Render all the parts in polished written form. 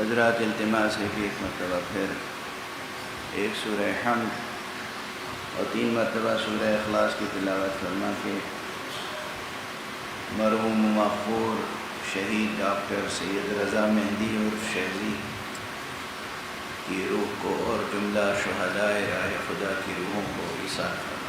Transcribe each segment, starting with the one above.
حضرات التماس ہے کہ ایک مرتبہ پھر ایک سورہ حمد اور 3 مرتبہ سورہ اخلاص کی تلاوت فرما کے مرحوم مغفور شہید ڈاکٹر سید رضا مہدی عرف شہزی کی روح کو اور جملہ شہدائے راہ خدا کی روحوں کو ایثار فرما۔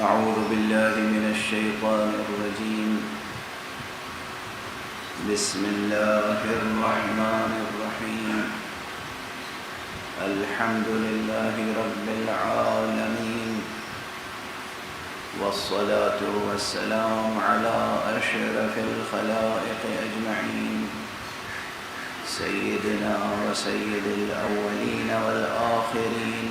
أعوذ بالله من الشيطان الرجيم بسم الله الرحمن الرحيم الحمد لله رب العالمين والصلاة والسلام على أشرف الخلائق أجمعين سيدنا وسيد الأولين والآخرين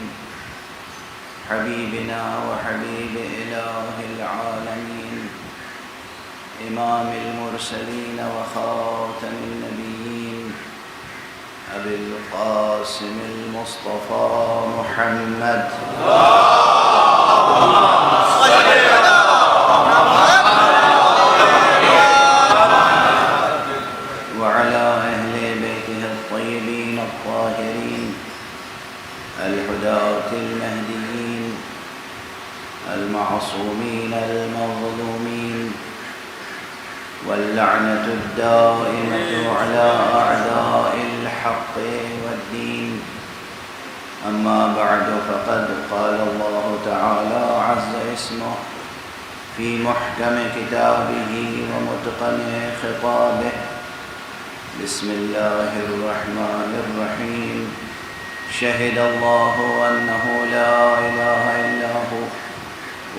حبيبنا وحبيب إله العالمين إمام المرسلين وخاتم النبيين أبي القاسم المصطفى محمد وعلى أهل بيته الطيبين الطاهرين الهداة المهديين المعصومين المظلومين واللعنة الدائمة على أعداء الحق والدين أما بعد فقد قال الله تعالى عز اسمه في محكم كتابه ومتقن خطابه بسم الله الرحمن الرحيم شهد الله أنه لا إله إلا هو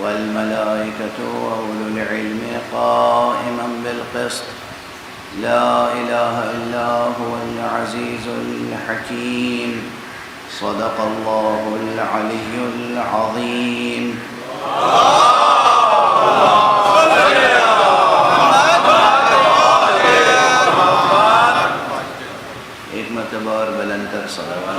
والملائكة وأولو العلم قائما بالقسط لا إله إلا هو العزيز الحكيم صدق الله العلي العظيم ایک مرتبہ اور بلند تر صلوات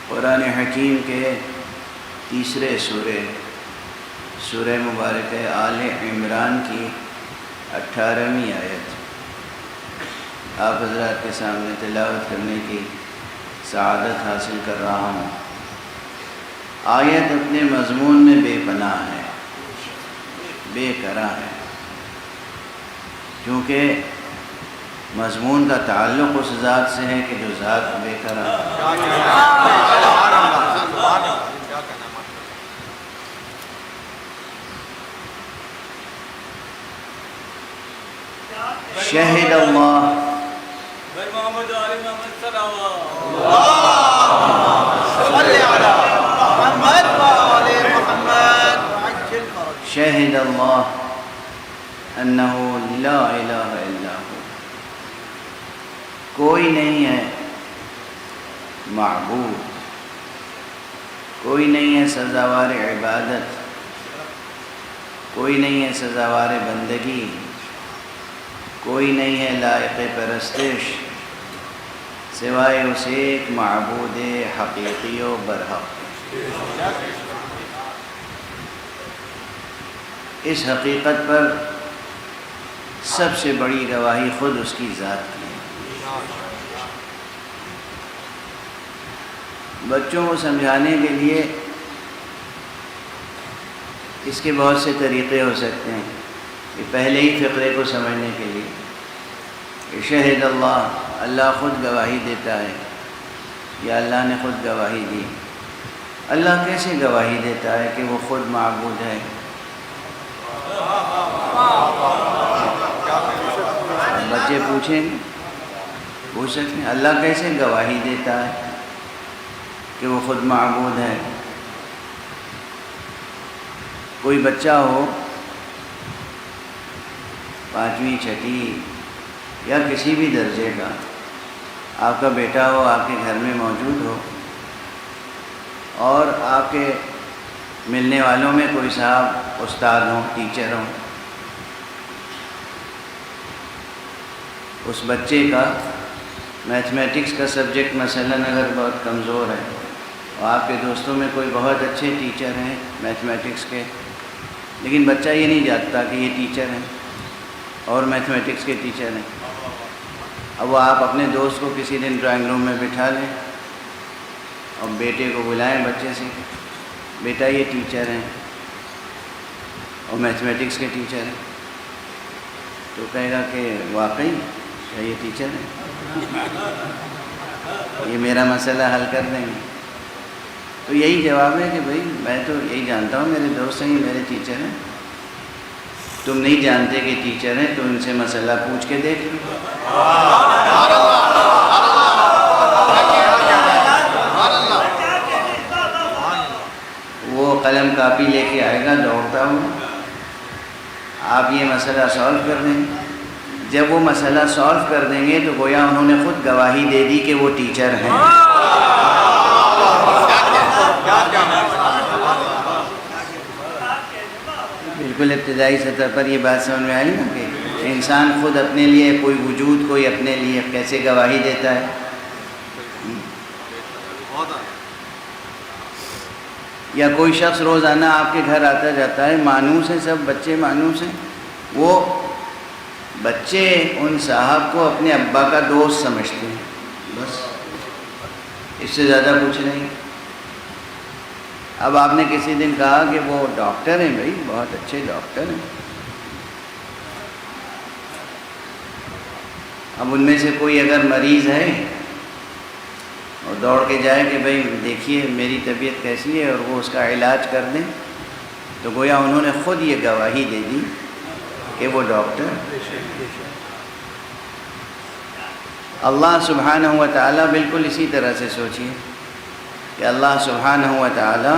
قرآن حکیم کے تیسرے سورہ مبارکہ آل عمران کی 18ویں آیت آپ حضرات کے سامنے تلاوت کرنے کی سعادت حاصل کر رہا ہوں۔ آیت اپنے مضمون میں بے پناہ ہے، بے کرا ہے، کیونکہ مضمون کا تعلق اس ذات سے ہے کہ جو ذات بے کرا ہے۔ شہد اللہ شہد اللہ انہ لا الہ الا ہو، کوئی نہیں ہے معبود، کوئی نہیں ہے سزاوار عبادت، کوئی نہیں ہے سزاوار بندگی، کوئی نہیں ہے لائق پرستش سوائے اس ایک معبود حقیقی و برحق۔ اس حقیقت پر سب سے بڑی گواہی خود اس کی ذات کی ہے۔ بچوں کو سمجھانے کے لیے اس کے بہت سے طریقے ہو سکتے ہیں، کہ پہلے ہی فقرے کو سمجھنے کے لیے شہد اللہ، اللہ خود گواہی دیتا ہے یا اللہ نے خود گواہی دی۔ اللہ کیسے گواہی دیتا ہے کہ وہ خود معبود ہے؟ بچے پوچھیں گے، پوچھ سکتے ہیں اللہ کیسے گواہی دیتا ہے کہ وہ خود معبود ہے؟ کوئی بچہ ہو 5ویں 6ٹھی یا کسی بھی درجے کا، آپ کا بیٹا ہو، آپ کے گھر میں موجود ہو، اور آپ کے ملنے والوں میں کوئی صاحب استاد ہوں، ٹیچر ہوں، اس بچے کا میتھمیٹکس کا سبجیکٹ مثلاً اگر بہت کمزور ہے، اور آپ کے دوستوں میں کوئی بہت اچھے ٹیچر ہیں میتھمیٹکس کے، لیکن بچہ یہ نہیں جانتا کہ یہ ٹیچر ہیں اور میتھمیٹکس کے ٹیچر ہیں، اب وہ آپ اپنے دوست کو کسی دن ڈرائنگ روم میں بٹھا لیں اور بیٹے کو بلائیں بچے سے، بیٹا یہ ٹیچر ہیں اور میتھمیٹکس کے ٹیچر ہیں، تو کہے گا کہ واقعی کیا یہ ٹیچر ہیں، یہ میرا مسئلہ حل کر دیں گے؟ تو یہی جواب ہے کہ بھائی میں تو یہی جانتا ہوں، میرے دوست ہیں، یہ میرے ٹیچر ہیں، تم نہیں جانتے کہ ٹیچر ہیں تو ان سے مسئلہ پوچھ کے دیکھ لو۔ وہ قلم کاپی لے کے آئے گا دوڑتا ہوں، آپ یہ مسئلہ سالو کر دیں گے، جب وہ مسئلہ سالو کر دیں گے تو گویا انہوں نے خود گواہی دے دی کہ وہ ٹیچر ہیں۔ بالکل ابتدائی سطح پر یہ بات سمجھ میں آئی نا کہ انسان خود اپنے لیے کوئی وجود، کوئی اپنے لیے کیسے گواہی دیتا ہے۔ یا کوئی شخص روزانہ آپ کے گھر آتا جاتا ہے، مانوس ہیں، سب بچے مانوس ہیں، وہ بچے ان صاحب کو اپنے ابا کا دوست سمجھتے ہیں، بس اس سے زیادہ کچھ نہیں۔ اب آپ نے کسی دن کہا کہ وہ ڈاکٹر ہیں، بھائی بہت اچھے ڈاکٹر ہیں، اب ان میں سے کوئی اگر مریض ہے اور دوڑ کے جائے کہ بھائی دیکھیے میری طبیعت کیسی ہے اور وہ اس کا علاج کر دیں، تو گویا انہوں نے خود یہ گواہی دے دی کہ وہ ڈاکٹر۔ اللہ سبحانہ و تعالیٰ بالکل اسی طرح سے سوچیے کہ اللہ سبحانہ و تعالیٰ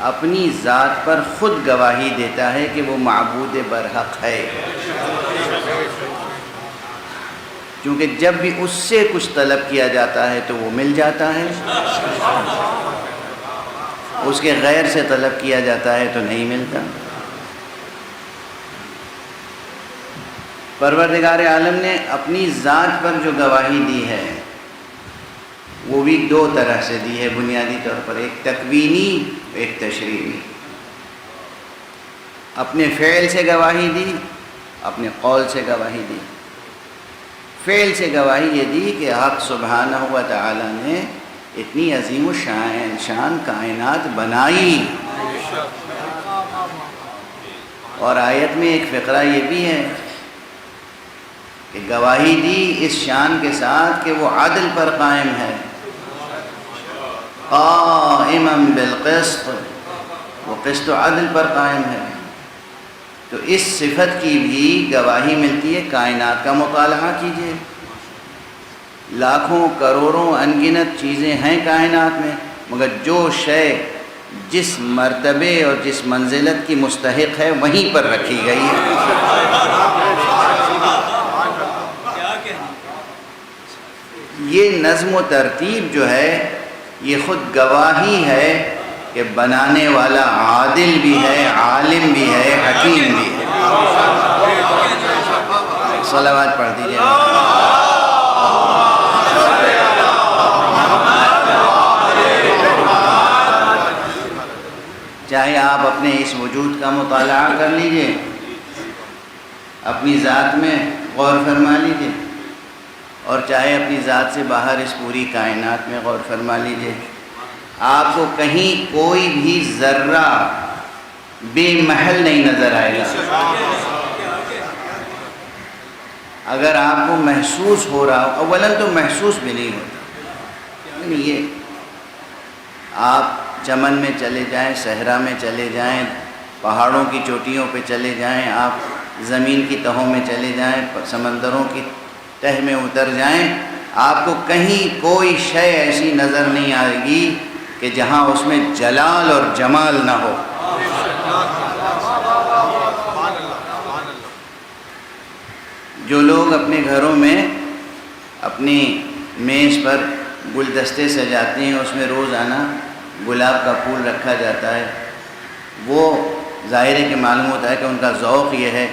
اپنی ذات پر خود گواہی دیتا ہے کہ وہ معبود برحق ہے، کیونکہ جب بھی اس سے کچھ طلب کیا جاتا ہے تو وہ مل جاتا ہے، اس کے غیر سے طلب کیا جاتا ہے تو نہیں ملتا۔ پروردگار عالم نے اپنی ذات پر جو گواہی دی ہے وہ بھی دو طرح سے دی ہے بنیادی طور پر، ایک تکوینی، ایک تشریعی۔ اپنے فعل سے گواہی دی، اپنے قول سے گواہی دی۔ فعل سے گواہی یہ دی کہ حق سبحانہ و تعالی نے اتنی عظیم و شان کائنات بنائی، اور آیت میں ایک فقرہ یہ بھی ہے کہ گواہی دی اس شان کے ساتھ کہ وہ عدل پر قائم ہے، قائما بالقسط، وہ قسط و عدل پر قائم ہے۔ تو اس صفت کی بھی گواہی ملتی ہے۔ کائنات کا مطالعہ کیجئے، لاکھوں کروڑوں انگنت چیزیں ہیں کائنات میں، مگر جو شے جس مرتبے اور جس منزلت کی مستحق ہے وہیں پر رکھی گئی ہے۔ یہ نظم و ترتیب جو ہے یہ خود گواہی ہے کہ بنانے والا عادل بھی ہے، عالم بھی ہے، حکیم بھی ہے۔ صلوات پڑھ دیجیے۔ چاہے آپ اپنے اس وجود کا مطالعہ کر لیجئے، اپنی ذات میں غور فرما لیجئے، اور چاہے اپنی ذات سے باہر اس پوری کائنات میں غور فرما لیجئے، آپ کو کہیں کوئی بھی ذرہ بے محل نہیں نظر آئے گا۔ اگر آپ کو محسوس ہو رہا ہو، اولاً تو محسوس بھی نہیں ہوتا، یعنی یہ آپ چمن میں چلے جائیں، صحرا میں چلے جائیں، پہاڑوں کی چوٹیوں پہ چلے جائیں، آپ زمین کی تہوں میں چلے جائیں، سمندروں کی تہ میں اتر جائیں، آپ کو کہیں کوئی شے ایسی نظر نہیں آئے گی کہ جہاں اس میں جلال اور جمال نہ ہو۔ جو لوگ اپنے گھروں میں اپنی میز پر گلدستے سجاتے ہیں، اس میں روزانہ گلاب کا پھول رکھا جاتا ہے، وہ ظاہر ہے کہ معلوم ہوتا ہے کہ ان کا ذوق یہ ہے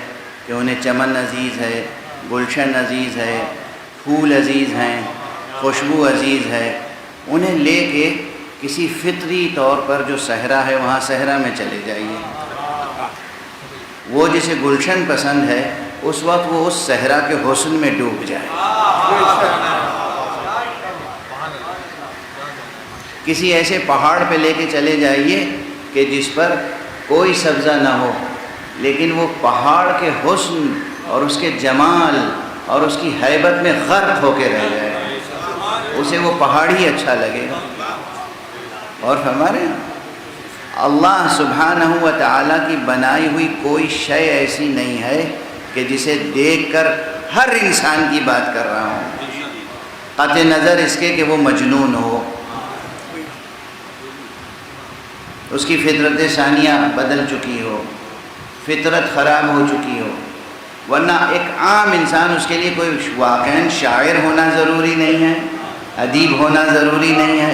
کہ انہیں چمن عزیز ہے، گلشن عزیز ہے، پھول عزیز ہیں، خوشبو عزیز ہے۔ انہیں لے کے کسی فطری طور پر جو صحرا ہے وہاں صحرا میں چلے جائیے۔ وہ جسے گلشن پسند ہے اس وقت وہ اس صحرا کے حسن میں ڈوب جائے۔ کسی ایسے پہاڑ پہ لے کے چلے جائیے کہ جس پر کوئی سبزہ نہ ہو، لیکن وہ پہاڑ کے حسن اور اس کے جمال اور اس کی ہیبت میں غرق ہو کے رہ جائے، اسے وہ پہاڑ ہی اچھا لگے گا۔ اور ہمارے اللہ سبحانہ و تعالیٰ کی بنائی ہوئی کوئی شے ایسی نہیں ہے کہ جسے دیکھ کر ہر انسان کی بات کر رہا ہوں، قطع نظر اس کے کہ وہ مجنون ہو، اس کی فطرت ثانیہ بدل چکی ہو، فطرت خراب ہو چکی ہو۔ ورنہ ایک عام انسان، اس کے لیے کوئی واقعاً شاعر ہونا ضروری نہیں ہے، ادیب ہونا ضروری نہیں ہے،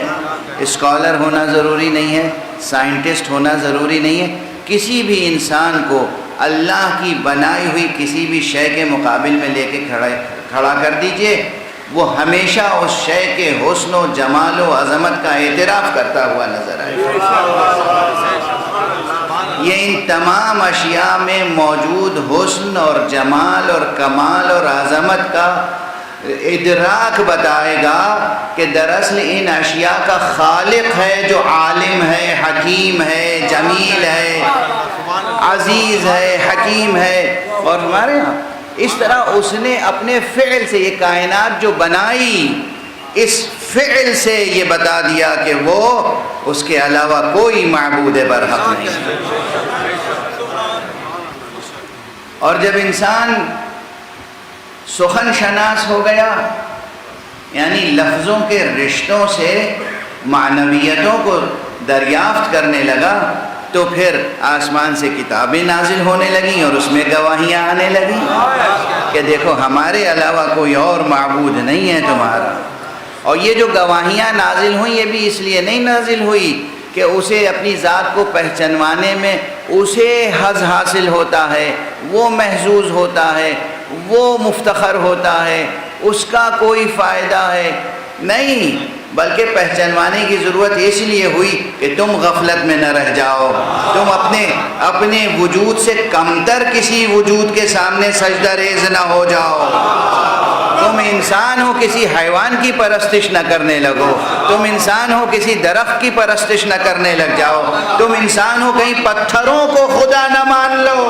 اسکالر ہونا ضروری نہیں ہے، سائنٹسٹ ہونا ضروری نہیں ہے۔ کسی بھی انسان کو اللہ کی بنائی ہوئی کسی بھی شے کے مقابل میں لے کے کھڑا کر دیجئے، وہ ہمیشہ اس شے کے حسن و جمال و عظمت کا اعتراف کرتا ہوا نظر آئے گا۔ یہ ان تمام اشیاء میں موجود حسن اور جمال اور کمال اور عظمت کا ادراک بتائے گا کہ دراصل ان اشیاء کا خالق ہے جو عالم ہے، حکیم ہے، جمیل ہے، عزیز ہے، حکیم ہے۔ اور ہمارے ہاں اس طرح اس نے اپنے فعل سے یہ کائنات جو بنائی، اس فعل سے یہ بتا دیا کہ وہ اس کے علاوہ کوئی معبود برحق نہیں۔ اور جب انسان سخن شناس ہو گیا، یعنی لفظوں کے رشتوں سے معنویتوں کو دریافت کرنے لگا، تو پھر آسمان سے کتابیں نازل ہونے لگیں اور اس میں گواہیاں آنے لگیں کہ دیکھو ہمارے علاوہ کوئی اور معبود نہیں ہے تمہارا۔ اور یہ جو گواہیاں نازل ہوئیں یہ بھی اس لیے نہیں نازل ہوئی کہ اسے اپنی ذات کو پہچانوانے میں اسے حظ حاصل ہوتا ہے، وہ محظوظ ہوتا ہے، وہ مفتخر ہوتا ہے، اس کا کوئی فائدہ ہے، نہیں، بلکہ پہچانوانے کی ضرورت اس لیے ہوئی کہ تم غفلت میں نہ رہ جاؤ، تم اپنے وجود سے کمتر کسی وجود کے سامنے سجدہ ریز نہ ہو جاؤ، تم انسان ہو کسی حیوان کی پرستش نہ کرنے لگو، تم انسان ہو کسی درخت کی پرستش نہ کرنے لگ جاؤ، تم انسان ہو کہیں پتھروں کو خدا نہ مان لو۔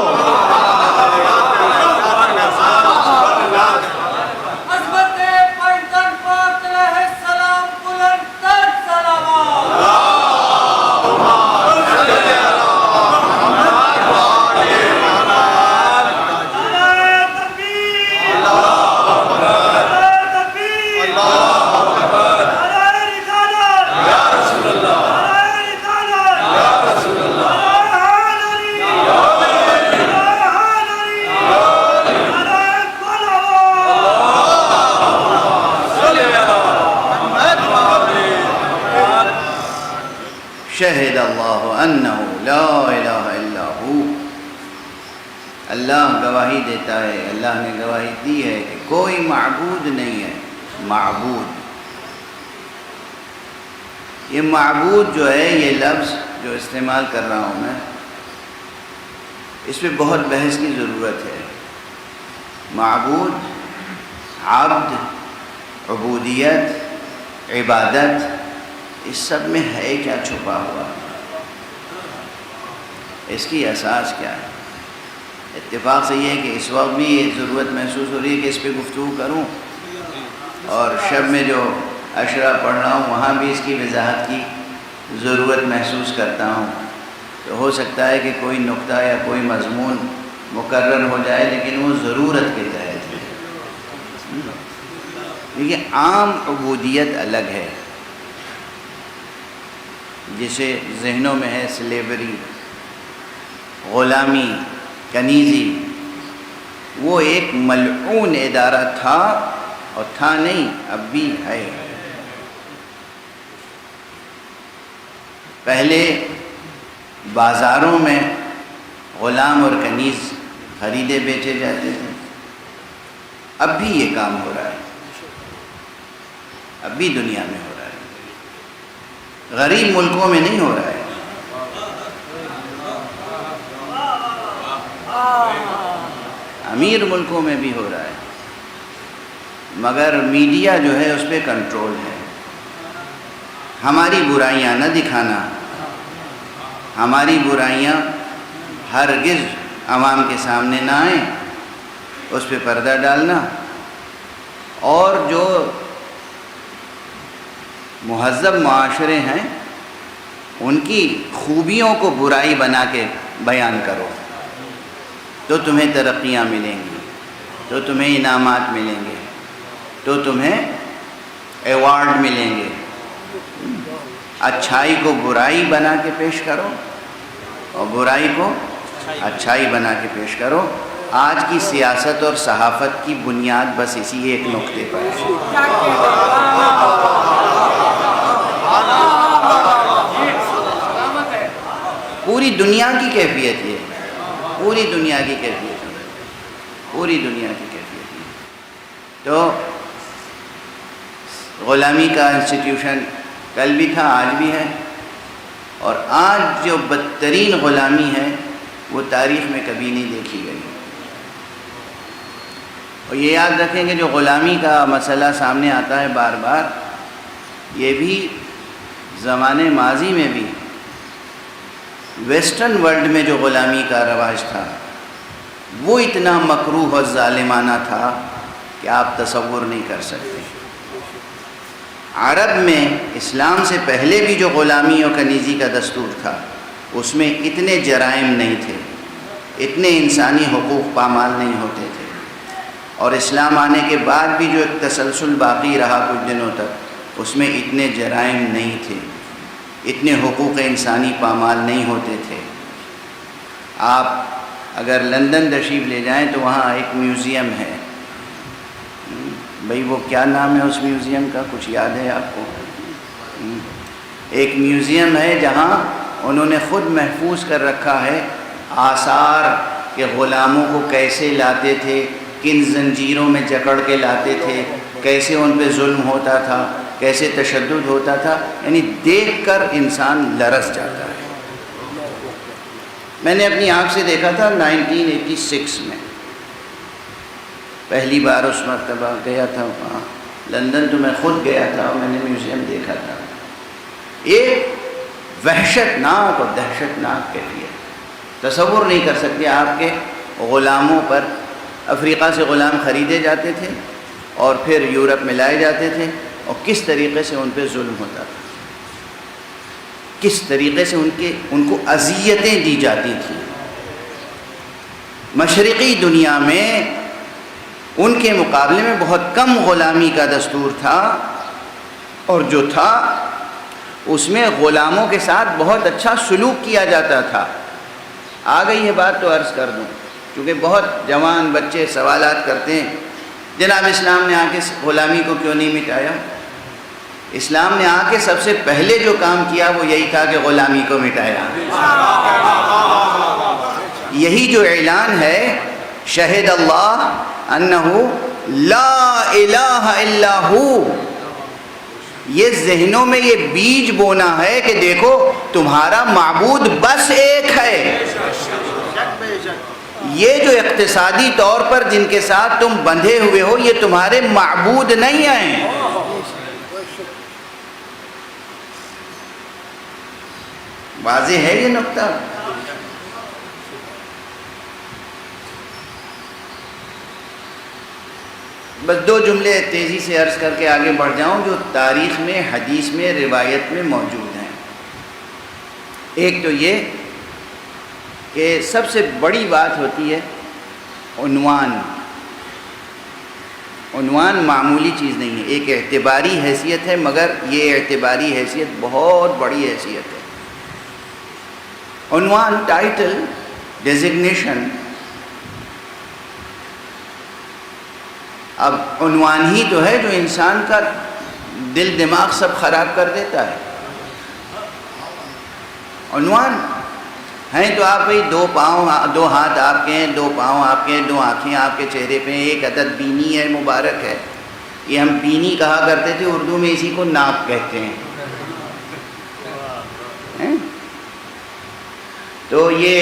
شہد اللہ انہ لا الہ الا ہو، اللہ گواہی دیتا ہے، اللہ نے گواہی دی ہے کہ کوئی معبود نہیں ہے۔ معبود، یہ معبود جو ہے، یہ لفظ جو استعمال کر رہا ہوں میں، اس پہ بہت بحث کی ضرورت ہے۔ معبود، عبد، عبودیت، عبادت، اس سب میں ہے کیا چھپا ہوا، اس کی اساس کیا ہے؟ اتفاق سے یہ ہے کہ اس وقت بھی یہ ضرورت محسوس ہو رہی ہے کہ اس پہ گفتگو کروں، اور شب میں جو اشرا پڑھ رہا ہوں وہاں بھی اس کی وضاحت کی ضرورت محسوس کرتا ہوں۔ تو ہو سکتا ہے کہ کوئی نقطہ یا کوئی مضمون مقرر ہو جائے، لیکن وہ ضرورت کے تحت ہے۔ دیکھیے عام عبودیت الگ ہے، جسے ذہنوں میں ہے سلیوری، غلامی، کنیزی، وہ ایک ملعون ادارہ تھا، اور تھا نہیں اب بھی ہے۔ پہلے بازاروں میں غلام اور کنیز خریدے بیچے جاتے تھے، اب بھی یہ کام ہو رہا ہے، اب بھی دنیا میں ہو رہا ہے، غریب ملکوں میں نہیں ہو رہا ہے، امیر ملکوں میں بھی ہو رہا ہے، مگر میڈیا جو ہے اس پہ کنٹرول ہے۔ ہماری برائیاں نہ دکھانا، ہماری برائیاں ہرگز عوام کے سامنے نہ آئیں، اس پہ پردہ ڈالنا، اور جو مہذب معاشرے ہیں ان کی خوبیوں کو برائی بنا کے بیان کرو، تو تمہیں ترقیاں ملیں گی، تو تمہیں انعامات ملیں گے، تو تمہیں ایوارڈ ملیں گے۔ اچھائی کو برائی بنا کے پیش کرو، اور برائی کو اچھائی بنا کے پیش کرو۔ آج کی سیاست اور صحافت کی بنیاد بس اسی ایک نقطے پر ہے۔ پوری دنیا کی کیفیت یہ ہے، پوری دنیا کی کیفیت ہے، پوری دنیا کی کیفیت ہے۔ تو غلامی کا انسٹیٹیوشن کل بھی تھا، آج بھی ہے، اور آج جو بدترین غلامی ہے وہ تاریخ میں کبھی نہیں دیکھی گئی۔ اور یہ یاد رکھیں کہ جو غلامی کا مسئلہ سامنے آتا ہے بار بار، یہ بھی زمانے ماضی میں بھی ویسٹرن ورلڈ میں جو غلامی کا رواج تھا وہ اتنا مکروہ اور ظالمانہ تھا کہ آپ تصور نہیں کر سکتے۔ عرب میں اسلام سے پہلے بھی جو غلامی اور کنیزی کا دستور تھا اس میں اتنے جرائم نہیں تھے، اتنے انسانی حقوق پامال نہیں ہوتے تھے، اور اسلام آنے کے بعد بھی جو ایک تسلسل باقی رہا کچھ دنوں تک، اس میں اتنے جرائم نہیں تھے، اتنے حقوق انسانی پامال نہیں ہوتے تھے۔ آپ اگر لندن تشریف لے جائیں تو وہاں ایک میوزیم ہے، بھئی وہ کیا نام ہے اس میوزیم کا، کچھ یاد ہے آپ کو؟ ایک میوزیم ہے جہاں انہوں نے خود محفوظ کر رکھا ہے آثار کہ غلاموں کو کیسے لاتے تھے، کن زنجیروں میں جکڑ کے لاتے تھے، کیسے ان پہ ظلم ہوتا تھا، کیسے تشدد ہوتا تھا، یعنی دیکھ کر انسان لرز جاتا ہے۔ میں نے اپنی آنکھ سے دیکھا تھا 1986 میں، پہلی بار اس مرتبہ گیا تھا وہاں لندن، تو میں خود گیا تھا اور میں نے میوزیم دیکھا تھا۔ ایک وحشت ناک اور دہشت ناک کیفیت، تصور نہیں کر سکتے آپ کے غلاموں پر، افریقہ سے غلام خریدے جاتے تھے اور پھر یورپ میں لائے جاتے تھے، اور کس طریقے سے ان پہ ظلم ہوتا تھا، کس طریقے سے ان کو اذیتیں دی جاتی تھیں۔ مشرقی دنیا میں ان کے مقابلے میں بہت کم غلامی کا دستور تھا، اور جو تھا اس میں غلاموں کے ساتھ بہت اچھا سلوک کیا جاتا تھا۔ آ گئی ہے بات تو عرض کر دوں، کیونکہ بہت جوان بچے سوالات کرتے ہیں، جناب اسلام نے آ کے غلامی کو کیوں نہیں مٹایا؟ اسلام نے آ کے سب سے پہلے جو کام کیا وہ یہی تھا کہ غلامی کو مٹایا۔ یہی جو اعلان ہے، شہد اللہ انہو لا الہ الا ہو، یہ ذہنوں میں یہ بیج بونا ہے کہ دیکھو تمہارا معبود بس ایک ہے۔ یہ جو اقتصادی طور پر جن کے ساتھ تم بندھے ہوئے ہو یہ تمہارے معبود نہیں ہیں۔ واضح ہے یہ نقطہ؟ بس دو جملے تیزی سے عرض کر کے آگے بڑھ جاؤں جو تاریخ میں، حدیث میں، روایت میں موجود ہیں۔ ایک تو یہ کہ سب سے بڑی بات ہوتی ہے عنوان، عنوان معمولی چیز نہیں ہے، ایک اعتباری حیثیت ہے، مگر یہ اعتباری حیثیت بہت بڑی حیثیت ہے۔ عنوان، ٹائٹل، ڈیزگنیشن، اب عنوان ہی تو ہے جو انسان کا دل دماغ سب خراب کر دیتا ہے۔ عنوان ہیں تو آپ بھائی دو پاؤں، دو ہاتھ آپ کے ہیں، دو پاؤں آپ کے ہیں، دو آنکھیں آپ کے چہرے پہ ہیں، ایک عدد بینی ہے، مبارک ہے۔ یہ ہم بینی کہا کرتے تھے، اردو میں اسی کو ناک کہتے ہیں۔ تو یہ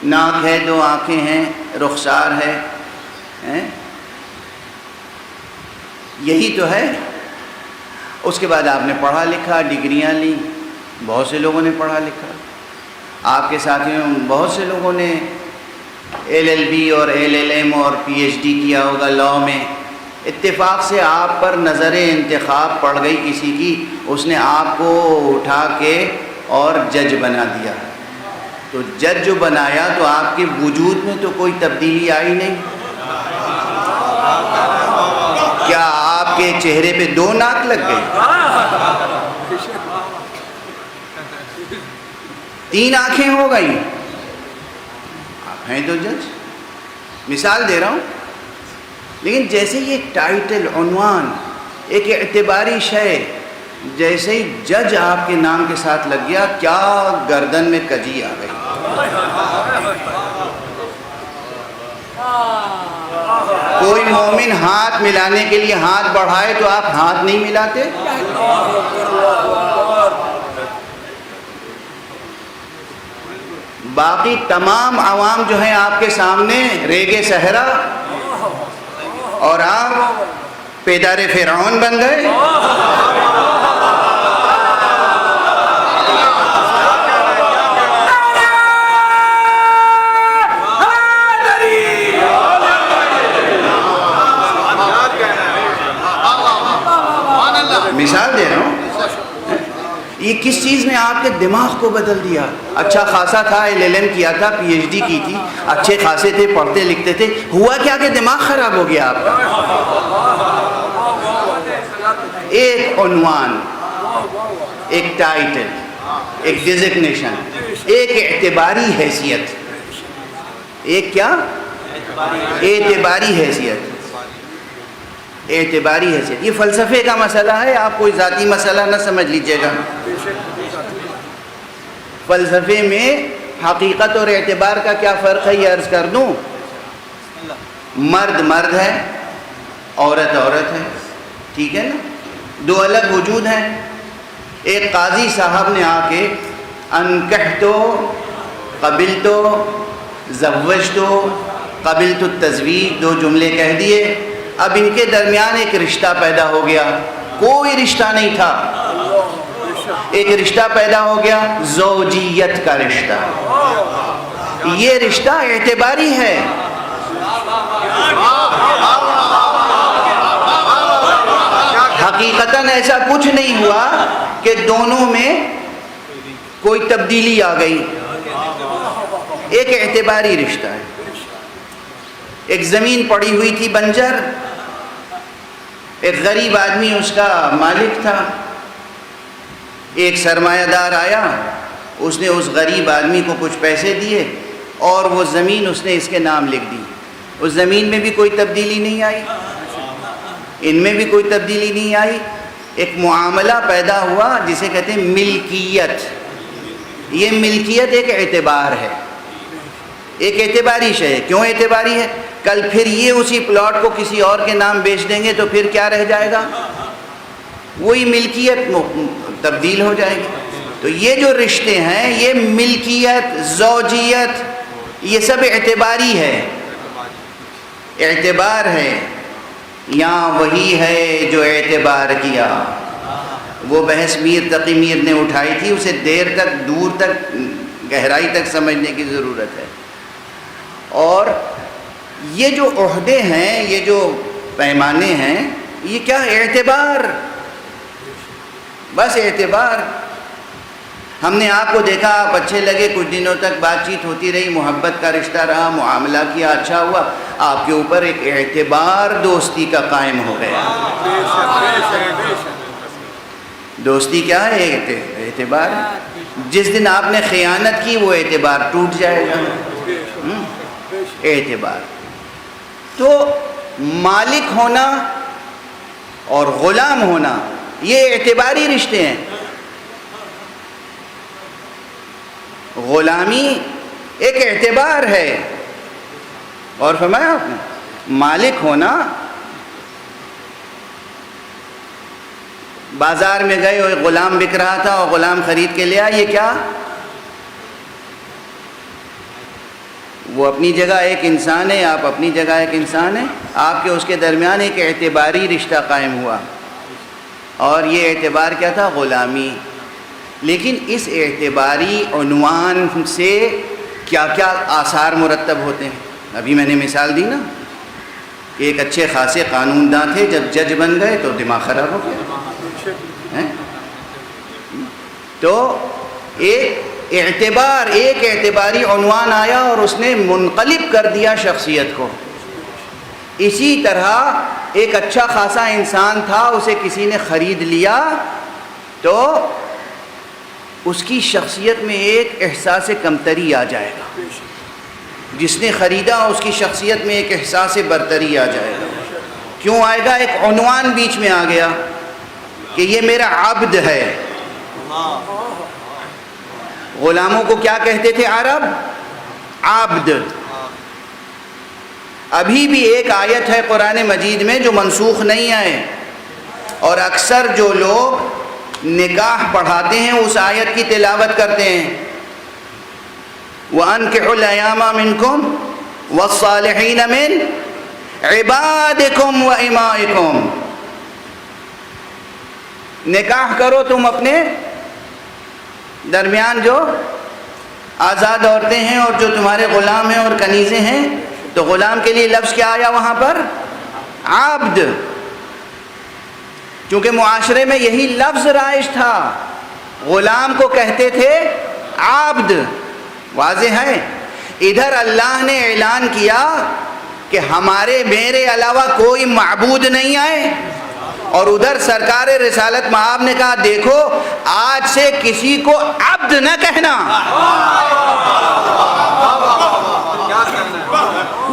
ناک ہے، دو آنکھیں ہیں، رخسار ہے، یہی تو ہے۔ اس کے بعد آپ نے پڑھا لکھا، ڈگریاں لیں، بہت سے لوگوں نے پڑھا لکھا، آپ کے ساتھیوں بہت سے لوگوں نے LLB اور LLM اور PhD کیا ہوگا لاء میں۔ اتفاق سے آپ پر نظر انتخاب پڑ گئی کسی کی، اس نے آپ کو اٹھا کے اور جج بنا دیا۔ تو جج جو بنایا تو آپ کے وجود میں تو کوئی تبدیلی آئی نہیں۔ کیا آپ کے چہرے پہ دو ناک لگ گئی؟ 3 آنکھیں ہو گئی؟ آپ ہیں تو جج، مثال دے رہا ہوں۔ لیکن جیسے یہ ٹائٹل، عنوان، ایک اعتباری شے، جیسے ہی جج آپ کے نام کے ساتھ لگ گیا، کیا گردن میں کجی آ گئی۔ کوئی مومن ہاتھ ملانے کے لیے ہاتھ بڑھائے تو آپ ہاتھ نہیں ملاتے؟ باقی تمام عوام جو ہیں آپ کے سامنے ریگِ صحرا، اور آپ پیدار فرعون بن گئے۔ مثال دے رہا ہوں، یہ کس چیز نے آپ کے دماغ کو بدل دیا؟ اچھا خاصا تھا، LLM کیا تھا، PhD کی تھی، اچھے خاصے تھے، پڑھتے لکھتے تھے، ہوا کیا کہ دماغ خراب ہو گیا آپ کا۔ ایک عنوان، ایک ٹائٹل، ایک ڈیزگنیشن، ایک اعتباری حیثیت، ایک کیا؟ اعتباری حیثیت، اعتباری حیثیت۔ یہ فلسفے کا مسئلہ ہے، آپ کوئی ذاتی مسئلہ نہ سمجھ لیجئے گا۔ فلسفے میں حقیقت اور اعتبار کا کیا فرق ہے یہ عرض کر دوں۔ مرد مرد ہے، عورت عورت ہے، ٹھیک ہے نا، دو الگ وجود ہیں۔ ایک قاضی صاحب نے آ کے انکحتو، قبلتو، زوجتو، قبلت التزویج، 2 جملے کہہ دیے۔ اب ان کے درمیان ایک رشتہ پیدا ہو گیا، کوئی رشتہ نہیں تھا، ایک رشتہ پیدا ہو گیا، زوجیت کا رشتہ۔ یہ رشتہ اعتباری ہے، حقیقتاً ایسا کچھ نہیں ہوا کہ دونوں میں کوئی تبدیلی آ گئی، ایک اعتباری رشتہ ہے۔ ایک زمین پڑی ہوئی تھی بنجر، ایک غریب آدمی اس کا مالک تھا، ایک سرمایہ دار آیا، اس نے اس غریب آدمی کو کچھ پیسے دیے اور وہ زمین اس نے اس کے نام لکھ دی۔ اس زمین میں بھی کوئی تبدیلی نہیں آئی، ان میں بھی کوئی تبدیلی نہیں آئی، ایک معاملہ پیدا ہوا جسے کہتے ہیں ملکیت۔ یہ ملکیت ایک اعتبار ہے، ایک اعتباری شے ہے۔ کیوں اعتباری ہے؟ کل پھر یہ اسی پلاٹ کو کسی اور کے نام بیچ دیں گے تو پھر کیا رہ جائے گا؟ وہی ملکیت تبدیل ہو جائے گی۔ تو یہ جو رشتے ہیں، یہ ملکیت، زوجیت، یہ سب اعتباری ہے، اعتبار ہے۔ یہاں وہی ہے جو اعتبار کیا۔ وہ بحث میر تقی میر نے اٹھائی تھی، اسے دیر تک، دور تک، گہرائی تک سمجھنے کی ضرورت ہے۔ اور یہ جو عہدے ہیں، یہ جو پیمانے ہیں، یہ کیا؟ اعتبار، بس اعتبار۔ ہم نے آپ کو دیکھا، آپ اچھے لگے، کچھ دنوں تک بات چیت ہوتی رہی، محبت کا رشتہ رہا، معاملہ کیا، اچھا ہوا، آپ کے اوپر ایک اعتبار دوستی کا قائم ہو گیا۔ دوستی کیا ہے؟ اعتبار۔ جس دن آپ نے خیانت کی وہ اعتبار ٹوٹ جائے گا۔ اعتبار تو مالک ہونا اور غلام ہونا یہ اعتباری رشتے ہیں۔ غلامی ایک اعتبار ہے، اور فرمایا آپ نے مالک ہونا، بازار میں گئے اور غلام بک رہا تھا اور غلام خرید کے لیا، یہ کیا؟ وہ اپنی جگہ ایک انسان ہے، آپ اپنی جگہ ایک انسان ہیں، آپ کے اس کے درمیان ایک اعتباری رشتہ قائم ہوا، اور یہ اعتبار کیا تھا؟ غلامی۔ لیکن اس اعتباری عنوان سے کیا کیا آثار مرتب ہوتے ہیں؟ ابھی میں نے مثال دی نا کہ ایک اچھے خاصے قانون داں تھے، جب جج بن گئے تو دماغ خراب ہو گیا۔ تو ایک اعتباری عنوان آیا اور اس نے منقلب کر دیا شخصیت کو۔ اسی طرح ایک اچھا خاصا انسان تھا، اسے کسی نے خرید لیا تو اس کی شخصیت میں ایک احساس کمتری آ جائے گا۔ جس نے خریدا اس کی شخصیت میں ایک احساس برتری آ جائے گا۔ کیوں آئے گا؟ ایک عنوان بیچ میں آ گیا کہ یہ میرا عبد ہے۔ غلاموں کو کیا کہتے تھے عرب؟ عبد۔ ابھی بھی ایک آیت ہے قرآن مجید میں جو منسوخ نہیں ہے، اور اکثر جو لوگ نکاح پڑھاتے ہیں اس آیت کی تلاوت کرتے ہیں، وَأَنكِحُوا الْأَيَامَ مِنكُمْ وَالصَّالِحِينَ مِنْ عِبَادِكُمْ وَإِمَائِكُمْ۔ نکاح کرو تم اپنے درمیان جو آزاد عورتیں ہیں اور جو تمہارے غلام ہیں اور کنیزیں ہیں۔ تو غلام کے لیے لفظ کیا آیا وہاں پر؟ عبد۔ کیونکہ معاشرے میں یہی لفظ رائج تھا، غلام کو کہتے تھے عبد۔ واضح ہے؟ ادھر اللہ نے اعلان کیا کہ میرے علاوہ کوئی معبود نہیں آئے، اور ادھر سرکار رسالت مآب نے کہا دیکھو آج سے کسی کو عبد نہ کہنا۔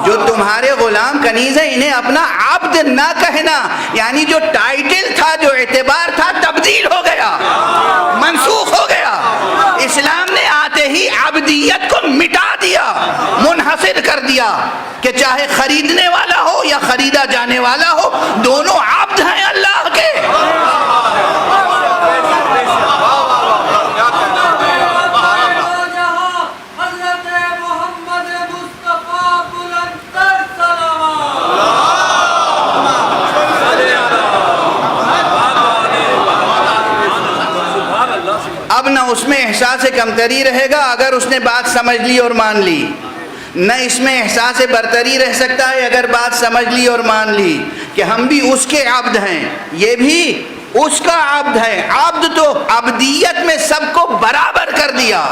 جو تمہارے غلام کنیز ہیں انہیں اپنا عبد نہ کہنا، یعنی جو ٹائٹل تھا، جو اعتبار تھا، تبدیل ہو گیا، منسوخ ہو گیا۔ اسلام نے آتے ہی عبدیت کو مٹا دیا، منحصر کر دیا کہ چاہے خریدنے والا ہو یا خریدا جانے والا ہو، دونوں عبد ہیں اللہ کے۔ اب نہ اس میں احساس کمتری رہے گا اگر اس نے بات سمجھ لی اور مان لی، نہ اس میں احساس برتری رہ سکتا ہے اگر بات سمجھ لی اور مان لی کہ ہم بھی اس کے عبد ہیں، یہ بھی اس کا عبد ہے۔ عبد تو عبدیت میں سب کو برابر کر دیا۔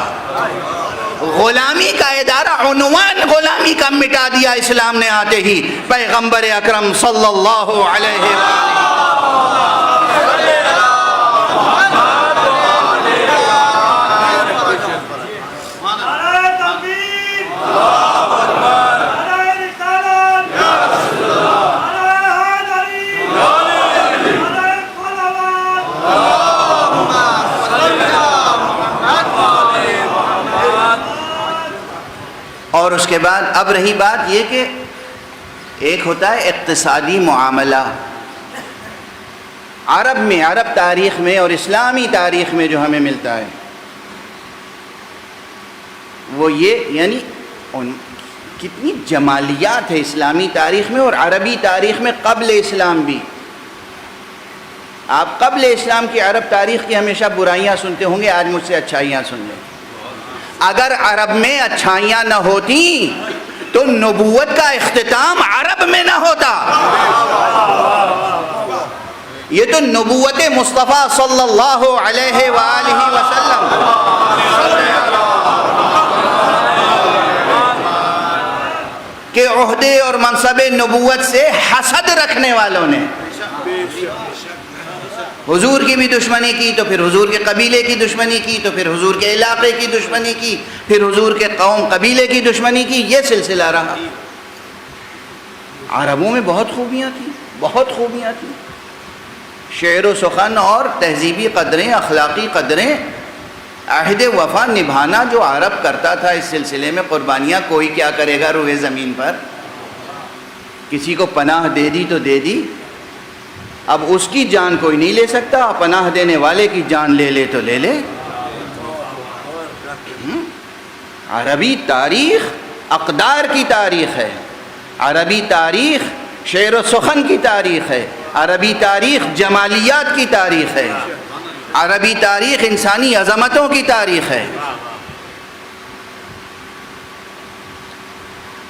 غلامی کا ادارہ، عنوان غلامی کا مٹا دیا اسلام نے آتے ہی، پیغمبر اکرم صلی اللہ علیہ وآلہ۔ اور اس کے بعد اب رہی بات یہ کہ ایک ہوتا ہے اقتصادی معاملہ۔ عرب میں، عرب تاریخ میں اور اسلامی تاریخ میں جو ہمیں ملتا ہے وہ یہ، یعنی کتنی جمالیات ہے اسلامی تاریخ میں اور عربی تاریخ میں قبل اسلام بھی۔ آپ قبل اسلام کی عرب تاریخ کی ہمیشہ برائیاں سنتے ہوں گے، آج مجھ سے اچھائیاں سن لیں۔ اگر عرب میں اچھائیاں نہ ہوتی تو نبوت کا اختتام عرب میں نہ ہوتا۔ یہ تو نبوت مصطفیٰ صلی اللہ علیہ وآلہ وسلم کے عہدے اور منصب نبوت سے حسد رکھنے والوں نے حضور کی بھی دشمنی کی، تو پھر حضور کے قبیلے کی دشمنی کی، تو پھر حضور کے علاقے کی دشمنی کی، پھر حضور کے قوم قبیلے کی دشمنی کی، یہ سلسلہ رہا۔ عربوں میں بہت خوبیاں تھیں، بہت خوبیاں تھیں، شعر و سخن اور تہذیبی قدریں، اخلاقی قدریں، عہد وفا نبھانا جو عرب کرتا تھا اس سلسلے میں قربانیاں کوئی کیا کرے گا روئے زمین پر؟ کسی کو پناہ دے دی تو دے دی، اب اس کی جان کوئی نہیں لے سکتا، پناہ دینے والے کی جان لے لے تو لے لے۔ عربی تاریخ اقدار کی تاریخ ہے، عربی تاریخ شعر و سخن کی تاریخ ہے، عربی تاریخ جمالیات کی تاریخ ہے، عربی تاریخ انسانی عظمتوں کی تاریخ ہے۔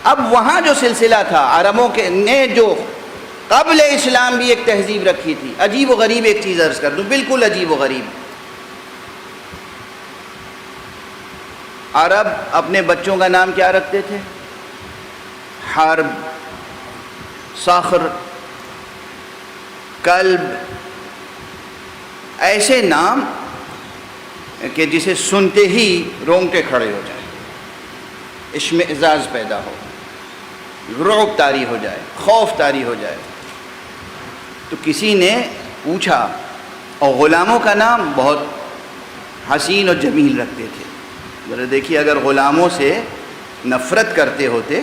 اب وہاں جو سلسلہ تھا عربوں کے نے جو قبل اسلام بھی ایک تہذیب رکھی تھی، عجیب و غریب ایک چیز عرض کر دوں، بالکل عجیب و غریب۔ عرب اپنے بچوں کا نام کیا رکھتے تھے؟ حرب، صخر، کلب، ایسے نام کہ جسے سنتے ہی رونگٹے کھڑے ہو جائیں، اشمئزاز پیدا ہو، رعب طاری ہو جائے، خوف طاری ہو جائے۔ تو کسی نے پوچھا، اور غلاموں کا نام بہت حسین اور جمیل رکھتے تھے۔ ذرا دیکھیے، اگر غلاموں سے نفرت کرتے ہوتے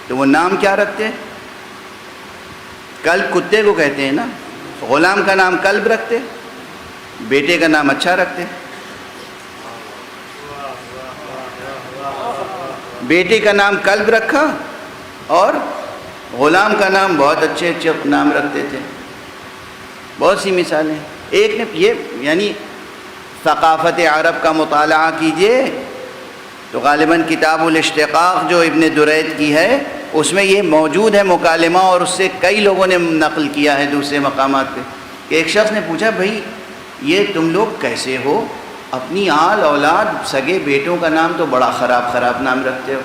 تو وہ نام کیا رکھتے؟ کلب کتے کو کہتے ہیں نا، غلام کا نام کلب رکھتے، بیٹے کا نام اچھا رکھتے، بیٹے کا نام کلب رکھا اور غلام کا نام بہت اچھے اچھے نام رکھتے تھے۔ بہت سی مثالیں۔ ایک نے یہ یعنی ثقافت عرب کا مطالعہ کیجئے تو غالباً کتاب الاشتقاق جو ابن درید کی ہے اس میں یہ موجود ہے مکالمہ، اور اس سے کئی لوگوں نے نقل کیا ہے دوسرے مقامات پہ، کہ ایک شخص نے پوچھا، بھائی یہ تم لوگ کیسے ہو، اپنی آل اولاد سگے بیٹوں کا نام تو بڑا خراب خراب نام رکھتے ہو،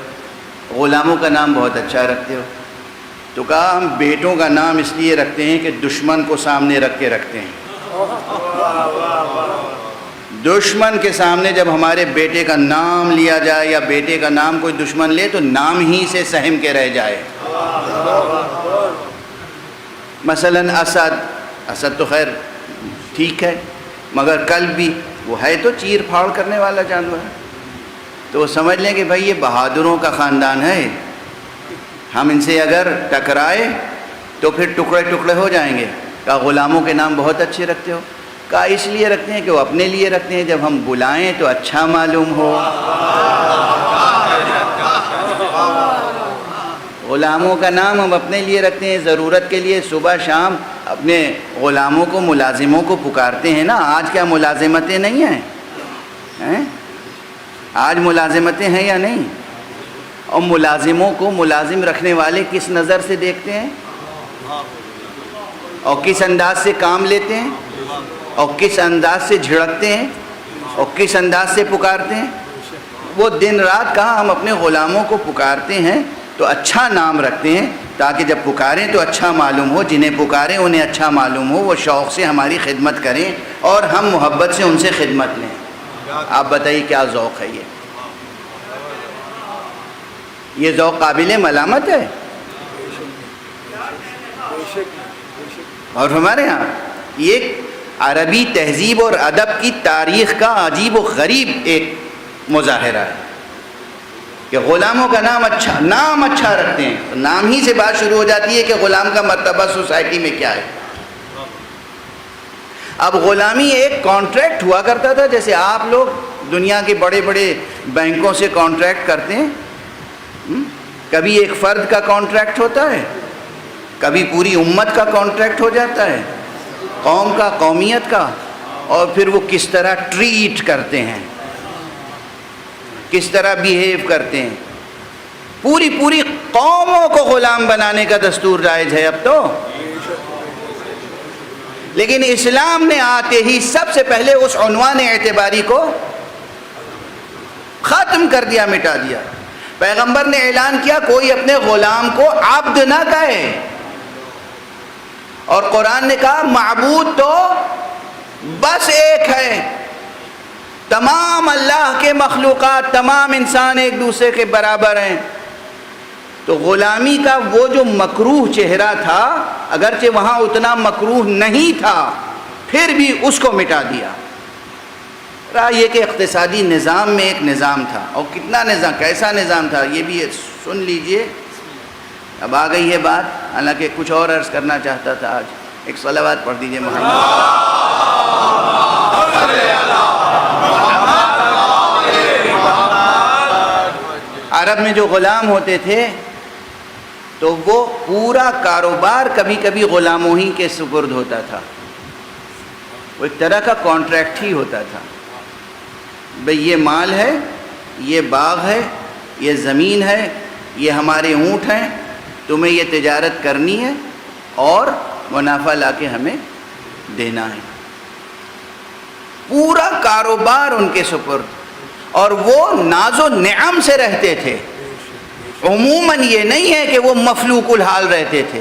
غلاموں کا نام بہت اچھا رکھتے ہو؟ تو کہا، ہم بیٹوں کا نام اس لیے رکھتے ہیں کہ دشمن کو سامنے رکھ کے رکھتے ہیں۔ دشمن کے سامنے جب ہمارے بیٹے کا نام لیا جائے یا بیٹے کا نام کوئی دشمن لے تو نام ہی سے سہم کے رہ جائے۔ مثلاً اسد تو خیر ٹھیک ہے، مگر کلب بھی وہ ہے تو چیر پھاڑ کرنے والا جانور ہے، تو وہ سمجھ لیں کہ بھائی یہ بہادروں کا خاندان ہے، ہم ان سے اگر ٹکرائے تو پھر ٹکڑے ٹکڑے ہو جائیں گے۔ کہا، غلاموں کے نام بہت اچھے رکھتے ہو؟ کہا، اس لیے رکھتے ہیں کہ وہ اپنے لیے رکھتے ہیں، جب ہم بلائیں تو اچھا معلوم ہو۔ غلاموں کا نام ہم اپنے لیے رکھتے ہیں، ضرورت کے لیے صبح شام اپنے غلاموں کو ملازموں کو پکارتے ہیں نا۔ آج کیا ملازمتیں نہیں ہیں؟ آج ملازمتیں ہیں یا نہیں؟ اور ملازموں کو ملازم رکھنے والے کس نظر سے دیکھتے ہیں، اور کس انداز سے کام لیتے ہیں، اور کس انداز سے جھڑکتے ہیں، اور کس انداز سے پکارتے ہیں؟ وہ دن رات کہا ہم اپنے غلاموں کو پکارتے ہیں تو اچھا نام رکھتے ہیں تاکہ جب پکاریں تو اچھا معلوم ہو، جنہیں پکاریں انہیں اچھا معلوم ہو، وہ شوق سے ہماری خدمت کریں اور ہم محبت سے ان سے خدمت لیں۔ آپ بتائیے کیا ذوق ہے یہ ذوق قابل ملامت ہے؟ اور ہمارے ہاں یہ عربی تہذیب اور ادب کی تاریخ کا عجیب و غریب ایک مظاہرہ ہے کہ غلاموں کا نام اچھا رکھتے ہیں، تو نام ہی سے بات شروع ہو جاتی ہے کہ غلام کا مرتبہ سوسائٹی میں کیا ہے۔ اب غلامی ایک کانٹریکٹ ہوا کرتا تھا، جیسے آپ لوگ دنیا کے بڑے بڑے بینکوں سے کانٹریکٹ کرتے ہیں، کبھی ایک فرد کا کانٹریکٹ ہوتا ہے، کبھی پوری امت کا کانٹریکٹ ہو جاتا ہے، قوم کا، قومیت کا، اور پھر وہ کس طرح ٹریٹ کرتے ہیں، کس طرح بیہیو کرتے ہیں۔ پوری قوموں کو غلام بنانے کا دستور رائج ہے اب تو۔ لیکن اسلام نے آتے ہی سب سے پہلے اس عنوان اعتباری کو ختم کر دیا، مٹا دیا۔ پیغمبر نے اعلان کیا کوئی اپنے غلام کو عبد نہ کہے، اور قرآن نے کہا معبود تو بس ایک ہے، تمام اللہ کے مخلوقات، تمام انسان ایک دوسرے کے برابر ہیں۔ تو غلامی کا وہ جو مکروہ چہرہ تھا، اگرچہ وہاں اتنا مکروہ نہیں تھا، پھر بھی اس کو مٹا دیا۔ رہا یہ کہ اقتصادی نظام میں ایک نظام تھا، اور کتنا نظام، کیسا نظام تھا یہ بھی سن لیجئے۔ اب آ گئی ہے بات، حالانکہ کچھ اور عرض کرنا چاہتا تھا آج۔ ایک صلوات پڑھ دیجئے محمد۔ عرب میں جو غلام ہوتے تھے تو وہ پورا کاروبار کبھی کبھی غلاموں ہی کے سپرد ہوتا تھا، وہ ایک طرح کا کانٹریکٹ ہی ہوتا تھا۔ بھئی یہ مال ہے، یہ باغ ہے، یہ زمین ہے، یہ ہمارے اونٹ ہیں، تمہیں یہ تجارت کرنی ہے اور منافع لا کے ہمیں دینا ہے۔ پورا کاروبار ان کے سپرد، اور وہ ناز و نعم سے رہتے تھے۔ عموماً یہ نہیں ہے کہ وہ مفلوق الحال رہتے تھے،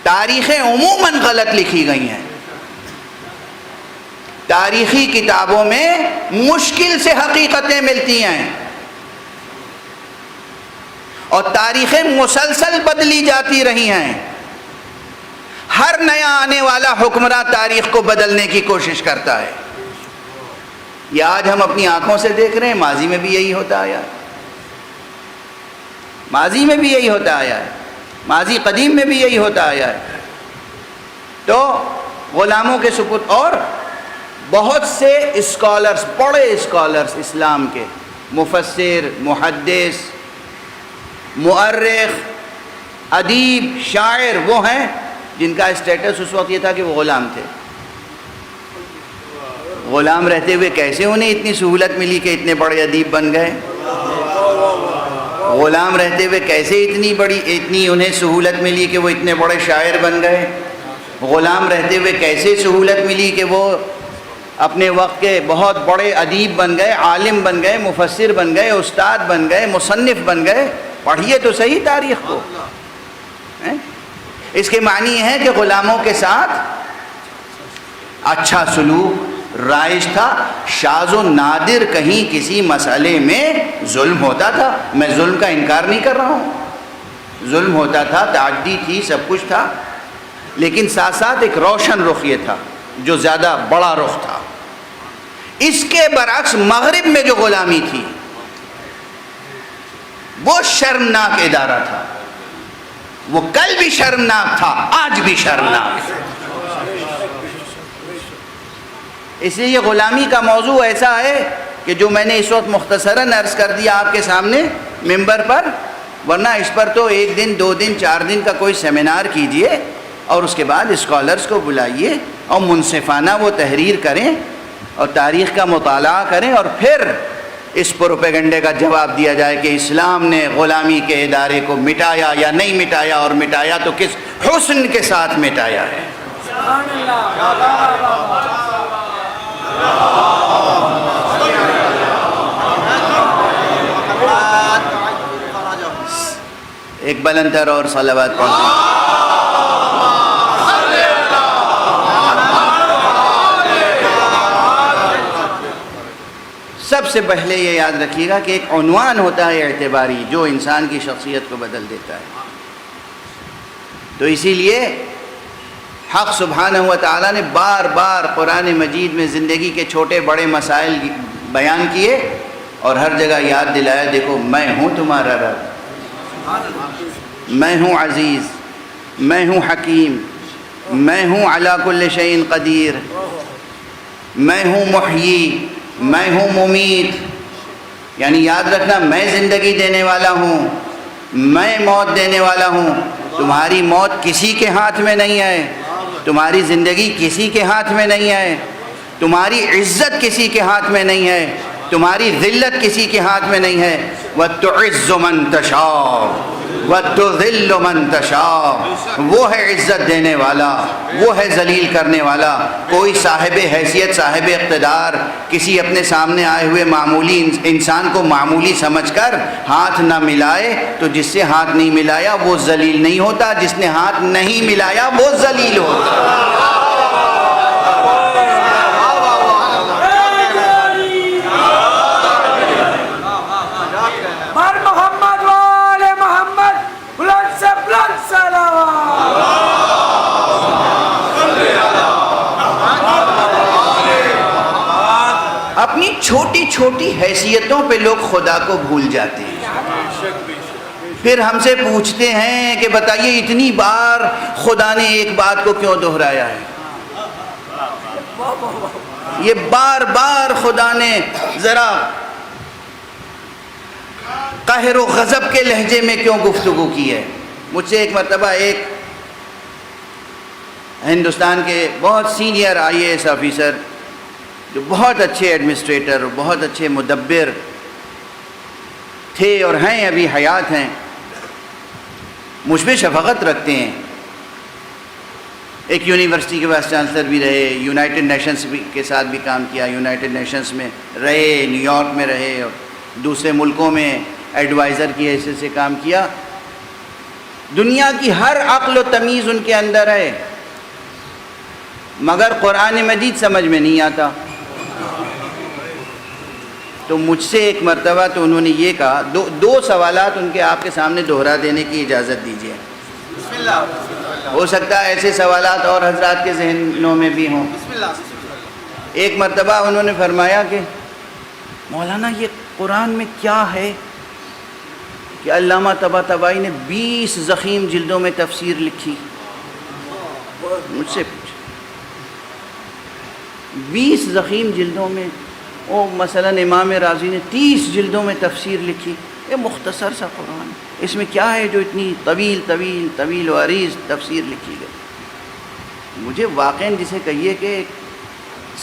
تاریخیں عموماً غلط لکھی گئی ہیں۔ تاریخی کتابوں میں مشکل سے حقیقتیں ملتی ہیں، اور تاریخیں مسلسل بدلی جاتی رہی ہیں۔ ہر نیا آنے والا حکمراں تاریخ کو بدلنے کی کوشش کرتا ہے۔ یہ آج ہم اپنی آنکھوں سے دیکھ رہے ہیں، ماضی میں بھی یہی ہوتا آیا ہے، ماضی میں بھی یہی ہوتا آیا ہے، ماضی قدیم میں بھی یہی ہوتا آیا ہے۔ تو غلاموں کے سپرد، اور بہت سے اسکالرز، بڑے اسکالرز اسلام کے، مفسر، محدث، مؤرخ، ادیب، شاعر، وہ ہیں جن کا اسٹیٹس اس وقت یہ تھا کہ وہ غلام تھے۔ غلام رہتے ہوئے کیسے انہیں اتنی سہولت ملی کہ اتنے بڑے ادیب بن گئے؟ غلام رہتے ہوئے کیسے اتنی انہیں سہولت ملی کہ وہ اتنے بڑے شاعر بن گئے؟ غلام رہتے ہوئے کیسے سہولت ملی کہ وہ اپنے وقت کے بہت بڑے ادیب بن گئے، عالم بن گئے، مفسر بن گئے، استاد بن گئے، مصنف بن گئے؟ پڑھیے تو صحیح تاریخ کو۔ اس کے معنی یہ ہے کہ غلاموں کے ساتھ اچھا سلوک رائج تھا۔ شاذ و نادر کہیں کسی مسئلے میں ظلم ہوتا تھا، میں ظلم کا انکار نہیں کر رہا ہوں، ظلم ہوتا تھا، تعدی تھی، سب کچھ تھا، لیکن ساتھ ساتھ ایک روشن رخ یہ تھا جو زیادہ بڑا رخ تھا۔ اس کے برعکس مغرب میں جو غلامی تھی وہ شرمناک ادارہ تھا، وہ کل بھی شرمناک تھا، آج بھی شرمناک۔ اس لیے یہ غلامی کا موضوع ایسا ہے کہ جو میں نے اس وقت مختصراً عرض کر دیا آپ کے سامنے ممبر پر، ورنہ اس پر تو 1 دن 2 دن 4 دن کا کوئی سیمینار کیجئے، اور اس کے بعد اسکالرز کو بلائیے اور منصفانہ وہ تحریر کریں اور تاریخ کا مطالعہ کریں، اور پھر اس پروپیگنڈے کا جواب دیا جائے کہ اسلام نے غلامی کے ادارے کو مٹایا یا نہیں مٹایا، اور مٹایا تو کس حسن کے ساتھ مٹایا ہے۔ ایک بلندر اور صلوات پڑھ دیں۔ سب سے پہلے یہ یاد رکھیے گا کہ ایک عنوان ہوتا ہے اعتباری جو انسان کی شخصیت کو بدل دیتا ہے۔ تو اسی لیے حق سبحانہ و تعالیٰ نے بار بار قرآن مجید میں زندگی کے چھوٹے بڑے مسائل بیان کیے، اور ہر جگہ یاد دلایا، دیکھو میں ہوں تمہارا رب، میں ہوں عزیز، میں ہوں حکیم، میں ہوں علی کل شیء قدیر، میں ہوں محیی، میں ہوں ممیت۔ یعنی یاد رکھنا میں زندگی دینے والا ہوں، میں موت دینے والا ہوں۔ تمہاری موت کسی کے ہاتھ میں نہیں ہے، تمہاری زندگی کسی کے ہاتھ میں نہیں ہے، تمہاری عزت کسی کے ہاتھ میں نہیں ہے، تمہاری ذلت کسی کے ہاتھ میں نہیں ہے۔ وَتُعِزُّ مَن تَشَاءُ وَتُذِلُّ مَن تَشَاءُ، وہ ہے عزت دینے والا، وہ ہے ذلیل کرنے والا۔ کوئی صاحب حیثیت، صاحب اقتدار کسی اپنے سامنے آئے ہوئے معمولی انسان کو معمولی سمجھ کر ہاتھ نہ ملائے، تو جس سے ہاتھ نہیں ملایا وہ ذلیل نہیں ہوتا، جس نے ہاتھ نہیں ملایا وہ ذلیل ہوتا۔ اپنی چھوٹی چھوٹی حیثیتوں پہ لوگ خدا کو بھول جاتے ہیں، پھر ہم سے پوچھتے ہیں کہ بتائیے اتنی بار خدا نے ایک بات کو کیوں دہرایا ہے؟ یہ بار بار خدا نے ذرا قہر و غضب کے لہجے میں کیوں گفتگو کی ہے؟ مجھ سے ایک مرتبہ ایک ہندوستان کے بہت سینئر IAS آفیسر جو بہت اچھے ایڈمنسٹریٹر اور بہت اچھے مدبر تھے اور ہیں، ابھی حیات ہیں، مجھ پہ شفقت رکھتے ہیں، ایک یونیورسٹی کے وائس چانسلر بھی رہے، یونائٹڈ نیشنز کے ساتھ بھی کام کیا، یونائٹڈ نیشنز میں رہے، نیو یارک میں رہے اور دوسرے ملکوں میں ایڈوائزر کی حیثیت سے کام کیا۔ دنیا کی ہر عقل و تمیز ان کے اندر ہے، مگر قرآن مجید سمجھ میں نہیں آتا۔ تو مجھ سے ایک مرتبہ تو انہوں نے یہ کہا، دو سوالات ان کے آپ کے سامنے دہرا دینے کی اجازت دیجیے، ہو سکتا ہے ایسے سوالات اور حضرات کے ذہنوں میں بھی ہوں۔ ایک مرتبہ انہوں نے فرمایا کہ مولانا یہ قرآن میں کیا ہے کہ علامہ طباطبائی نے 20 ضخیم جلدوں میں تفسیر لکھی؟ مجھ سے پوچھا 20 ضخیم جلدوں میں، وہ مثلا امام راضی نے 30 جلدوں میں تفسیر لکھی، یہ مختصر سا قرآن، اس میں کیا ہے جو اتنی طویل طویل طویل و عریض تفسیر لکھی گئی؟ مجھے واقعاً جسے کہیے کہ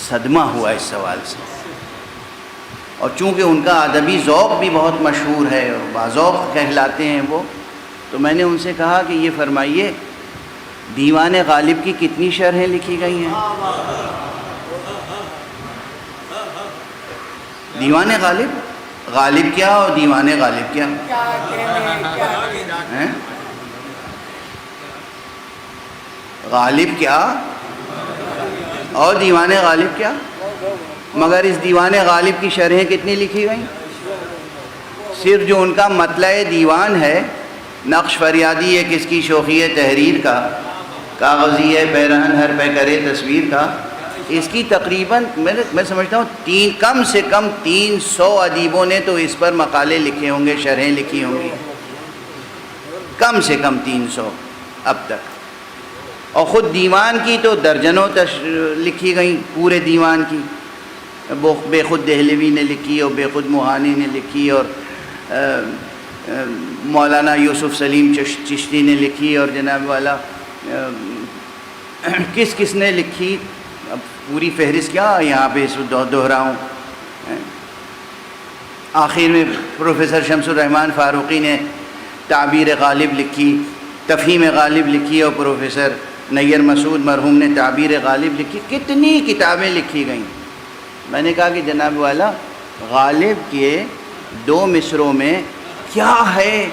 صدمہ ہوا اس سوال سے، اور چونکہ ان کا ادبی ذوق بھی بہت مشہور ہے اور باذوق کہلاتے ہیں وہ، تو میں نے ان سے کہا کہ یہ فرمائیے دیوان غالب کی کتنی شرحیں لکھی گئی ہیں؟ دیوان غالب، غالب کیا اور دیوان غالب کیا؟ غالب کیا اور دیوان غالب کیا؟ مگر اس دیوان غالب کی شرحیں کتنی لکھی گئیں؟ صرف جو ان کا مطلع دیوان ہے، نقش فریادی ہے کس کی شوخی تحریر کا، کاغذی ہے پیرہن ہر پہ کرے تصویر کا، اس کی تقریباً میں سمجھتا ہوں کم سے کم 300 ادیبوں نے تو اس پر مقالے لکھے ہوں گے، شرحیں لکھی ہوں گی، کم سے کم 300 اب تک۔ اور خود دیوان کی تو درجنوں لکھی گئیں، پورے دیوان کی، بے خود دہلوی نے لکھی اور بے خود موہانی نے لکھی اور مولانا یوسف سلیم چشتی نے لکھی اور جناب والا کس کس نے لکھی، اب پوری فہرست کیا یہاں پہ اس دہراؤں۔ آخر میں پروفیسر شمس الرحمن فاروقی نے تعبیر غالب لکھی، تفہیم غالب لکھی، اور پروفیسر نیر مسعود مرحوم نے تعبیر غالب لکھی، کتنی کتابیں لکھی گئیں۔ میں نے کہا کہ جناب والا غالب کے 2 مصروں میں کیا ہے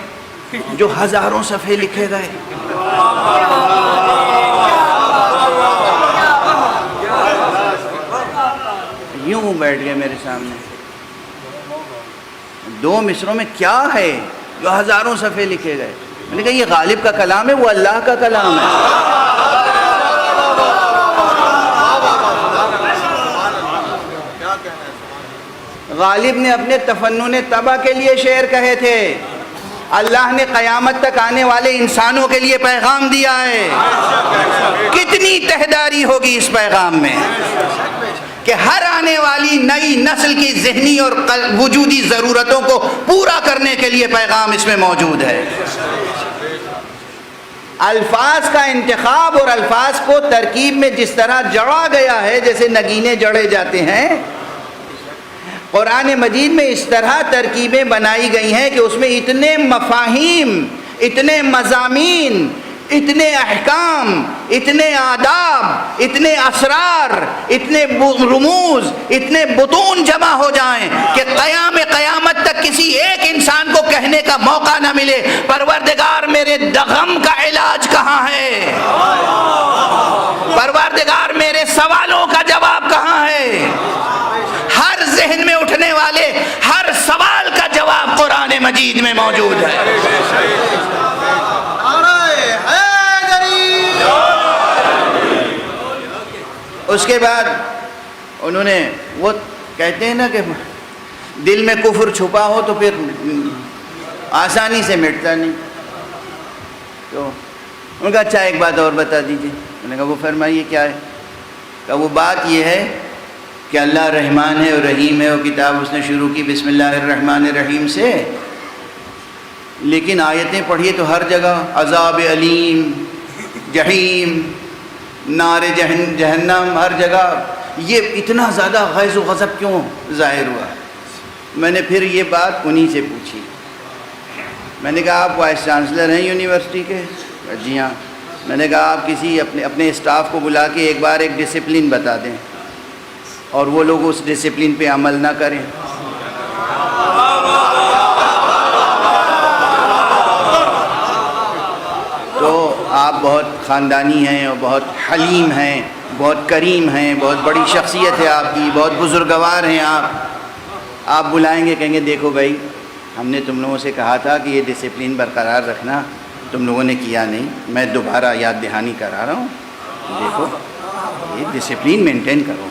جو ہزاروں صفحے لکھے گئے؟ یوں بیٹھ گئے میرے سامنے، 2 مصروں میں کیا ہے جو ہزاروں صفحے لکھے گئے؟ میں نے کہا یہ غالب کا کلام ہے، وہ اللہ کا کلام ہے۔ غالب نے اپنے تفنن طبع کے لیے شعر کہے تھے، اللہ نے قیامت تک آنے والے انسانوں کے لیے پیغام دیا ہے، کتنی تہداری ہوگی اس پیغام میں کہ ہر آنے والی نئی نسل کی ذہنی اور وجودی ضرورتوں کو پورا کرنے کے لیے پیغام اس میں موجود ہے۔ الفاظ کا انتخاب اور الفاظ کو ترکیب میں جس طرح جڑا گیا ہے، جیسے نگینے جڑے جاتے ہیں، قرآن مجید میں اس طرح ترکیبیں بنائی گئی ہیں کہ اس میں اتنے مفاہیم، اتنے مضامین، اتنے احکام، اتنے آداب، اتنے اسرار، اتنے رموز، اتنے بطون جمع ہو جائیں کہ قیامت تک کسی ایک انسان کو کہنے کا موقع نہ ملے پروردگار میرے غم کا علاج کہاں ہے، پروردگار میرے سوالوں کا جواب کہاں ہے۔ ہر ذہن میں اٹھنے والے ہر سوال کا جواب قرآن مجید میں موجود ہے۔ اس کے بعد انہوں نے وہ کہتے ہیں نا کہ دل میں کفر چھپا ہو تو پھر آسانی سے مٹتا نہیں، تو انہوں نے کہا اچھا ایک بات اور بتا دیجیے۔ میں نے کہا وہ فرمائیے کیا ہے؟ کہ وہ بات یہ ہے کہ اللہ رحمان ہے اور رحیم ہے، وہ کتاب اس نے شروع کی بسم اللہ الرحمن الرحیم سے، لیکن آیتیں پڑھیے تو ہر جگہ عذاب علیم، جہیم، نار جہنم، ہر جگہ یہ اتنا زیادہ غیظ و غضب کیوں ظاہر ہوا؟ میں نے پھر یہ بات انہی سے پوچھی۔ میں نے کہا آپ وائس چانسلر ہیں یونیورسٹی کے؟ جی ہاں۔ میں نے کہا آپ کسی اپنے اسٹاف کو بلا کے ایک بار ایک ڈسپلن بتا دیں اور وہ لوگ اس ڈسپلن پہ عمل نہ کریں۔ تو آپ بہت خاندانی ہیں اور بہت حلیم ہیں، بہت کریم ہیں، بہت بڑی شخصیت ہے آپ کی، بہت بزرگوار ہیں آپ بلائیں گے، کہیں گے دیکھو بھائی ہم نے تم لوگوں سے کہا تھا کہ یہ ڈسپلن برقرار رکھنا، تم لوگوں نے کیا نہیں، میں دوبارہ یاد دہانی کرا رہا ہوں، دیکھو یہ ڈسپلن مینٹین کرو۔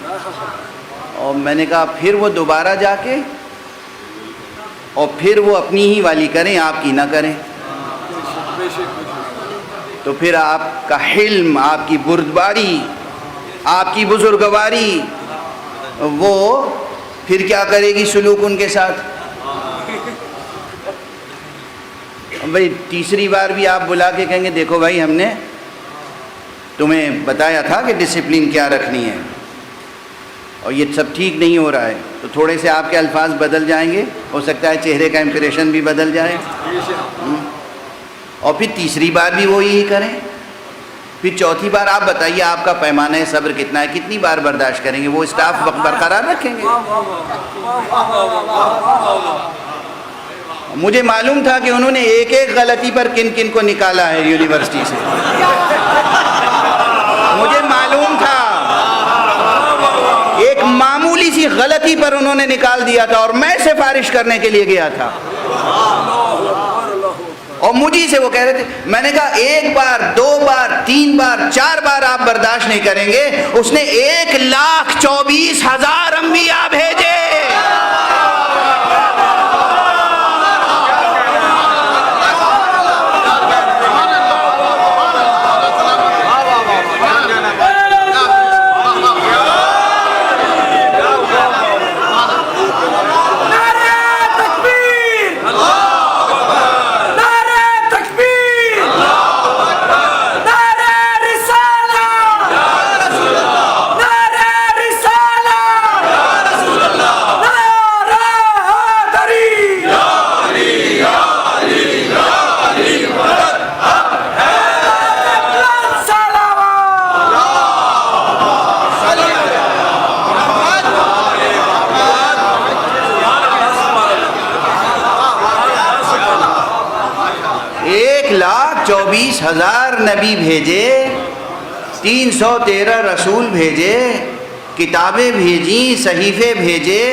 اور میں نے کہا پھر وہ دوبارہ جا کے اور پھر وہ اپنی ہی والی کریں، آپ کی نہ کریں، تو پھر آپ کا حلم، آپ کی بردباری، آپ کی بزرگواری وہ پھر کیا کرے گی سلوک ان کے ساتھ؟ بھائی تیسری بار بھی آپ بلا کے کہیں گے دیکھو بھائی ہم نے تمہیں بتایا تھا کہ ڈسپلن کیا رکھنی ہے اور یہ سب ٹھیک نہیں ہو رہا ہے، تو تھوڑے سے آپ کے الفاظ بدل جائیں گے، ہو سکتا ہے چہرے کا امپریشن بھی بدل جائے، اور پھر تیسری بار بھی وہ یہی کریں، پھر چوتھی بار آپ بتائیے آپ کا پیمانہ صبر کتنا ہے، کتنی بار برداشت کریں گے؟ وہ اسٹاف برقرار رکھیں گے؟ مجھے معلوم تھا کہ انہوں نے ایک ایک غلطی پر کن کن کو نکالا ہے یونیورسٹی سے، مجھے معلوم تھا ایک معمولی سی غلطی پر انہوں نے نکال دیا تھا اور میں سفارش کرنے کے لیے گیا تھا، اور مجھے سے وہ کہہ رہے تھے، میں نے کہا ایک بار، دو بار، تین بار، چار بار آپ برداشت نہیں کریں گے، اس نے 1,24,000 انبیاء بھیجے۔ ہزار نبی بھیجے، 313 رسول بھیجے، کتابیں بھیجیں، صحیفے بھیجے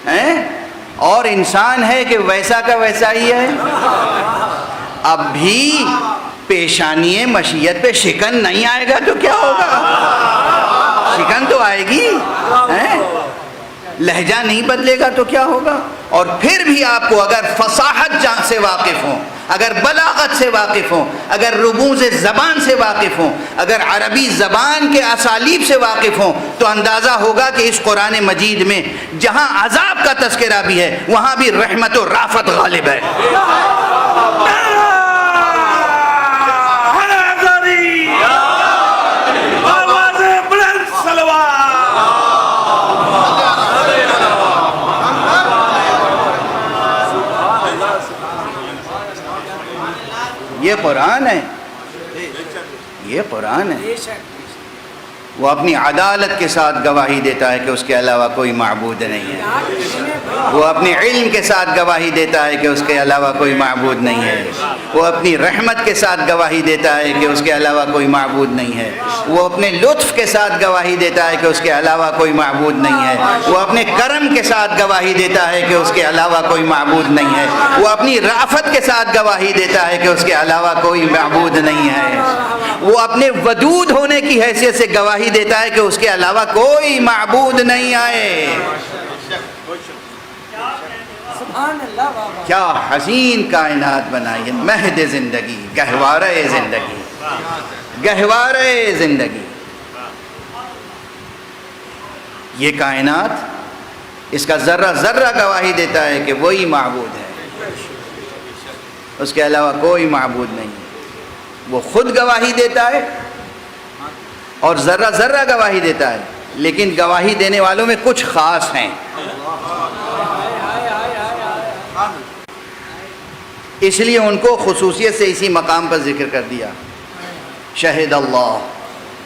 ہیں، اور انسان ہے کہ ویسا کا ویسا ہی ہے۔ اب بھی پیشانی مشیت پہ شکن نہیں آئے گا تو کیا ہوگا؟ شکن تو آئے گی، لہجہ نہیں بدلے گا تو کیا ہوگا؟ اور پھر بھی آپ کو اگر فصاحت سے واقف ہوں، اگر بلاغت سے واقف ہوں، اگر رموز زبان سے واقف ہوں، اگر عربی زبان کے اسالیب سے واقف ہوں، تو اندازہ ہوگا کہ اس قرآن مجید میں جہاں عذاب کا تذکرہ بھی ہے وہاں بھی رحمت و رافت غالب ہے۔ قرآن ہے، یہ قرآن ہے۔ وہ اپنی عدالت کے ساتھ گواہی دیتا ہے کہ اس کے علاوہ کوئی معبود نہیں ہے، وہ اپنی علم کے ساتھ گواہی دیتا ہے کہ اس کے علاوہ کوئی معبود نہیں ہے، وہ اپنی رحمت کے ساتھ گواہی دیتا ہے کہ اس کے علاوہ کوئی معبود نہیں ہے، وہ اپنے لطف کے ساتھ گواہی دیتا ہے کہ اس کے علاوہ کوئی معبود نہیں ہے، وہ اپنے کرم کے ساتھ گواہی دیتا ہے کہ اس کے علاوہ کوئی معبود نہیں ہے، وہ اپنی رافت کے ساتھ گواہی دیتا ہے کہ اس کے علاوہ کوئی معبود نہیں ہے، وہ اپنے ودود ہونے کی حیثیت سے گواہی دیتا ہے کہ اس کے علاوہ کوئی معبود نہیں آئے۔ کیا حسین کائنات بنائی ہے، مہد زندگی، گہوارہ زندگی، گہوارہ زندگی۔ یہ کائنات، اس کا ذرہ ذرہ گواہی دیتا ہے کہ وہی معبود ہے، اس کے علاوہ کوئی معبود نہیں ہے۔ وہ خود گواہی دیتا ہے اور ذرہ ذرہ گواہی دیتا ہے، لیکن گواہی دینے والوں میں کچھ خاص ہیں۔ اس لیے ان کو خصوصیت سے اسی مقام پر ذکر کر دیا، شہد اللہ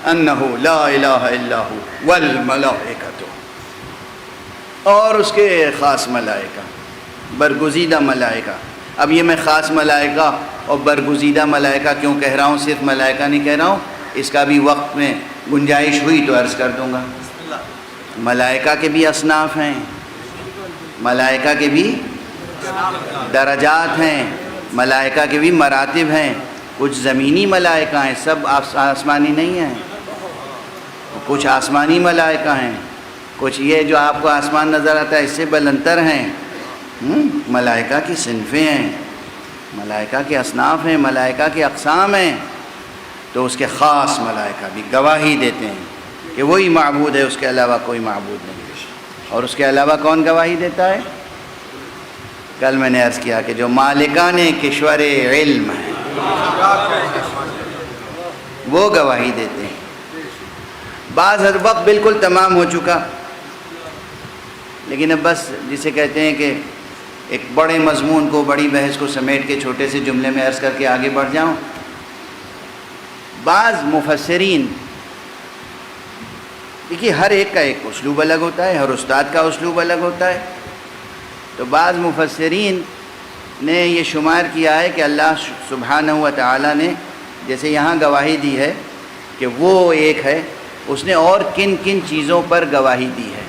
انہ لا الہ الا ہو والملائکۃ، اور اس کے خاص ملائکہ، برگزیدہ ملائکہ۔ اب یہ میں خاص ملائکہ اور برگزیدہ ملائکہ کیوں کہہ رہا ہوں، صرف ملائکہ نہیں کہہ رہا ہوں، اس کا بھی وقت میں گنجائش ہوئی تو عرض کر دوں گا۔ ملائکہ کے بھی اصناف ہیں، ملائکہ کے بھی درجات ہیں، ملائکہ کے بھی مراتب ہیں۔ کچھ زمینی ملائکہ ہیں، سب آسمانی نہیں ہیں، کچھ آسمانی ملائکہ ہیں، کچھ یہ جو آپ کو آسمان نظر آتا ہے اس سے بلندر ہیں۔ ملائکہ کی صنفیں ہیں، ملائکہ کے اصناف ہیں، ملائکہ کے اقسام ہیں۔ تو اس کے خاص ملائکہ بھی گواہی دیتے ہیں کہ وہی معبود ہے، اس کے علاوہ کوئی معبود نہیں ہے۔ اور اس کے علاوہ کون گواہی دیتا ہے؟ کل میں نے عرض کیا کہ جو مالکان کشور علم ہیں وہ گواہی دیتے ہیں۔ بعض وقت بالکل تمام ہو چکا، لیکن اب بس جسے کہتے ہیں کہ ایک بڑے مضمون کو، بڑی بحث کو سمیٹ کے چھوٹے سے جملے میں عرض کر کے آگے بڑھ جاؤں۔ بعض مفسرین، دیکھیے ہر ایک کا ایک اسلوب الگ ہوتا ہے، ہر استاد کا اسلوب الگ ہوتا ہے، تو بعض مفسرین نے یہ شمار کیا ہے کہ اللہ سبحانہ و تعالیٰ نے جیسے یہاں گواہی دی ہے کہ وہ ایک ہے، اس نے اور کن کن چیزوں پر گواہی دی ہے،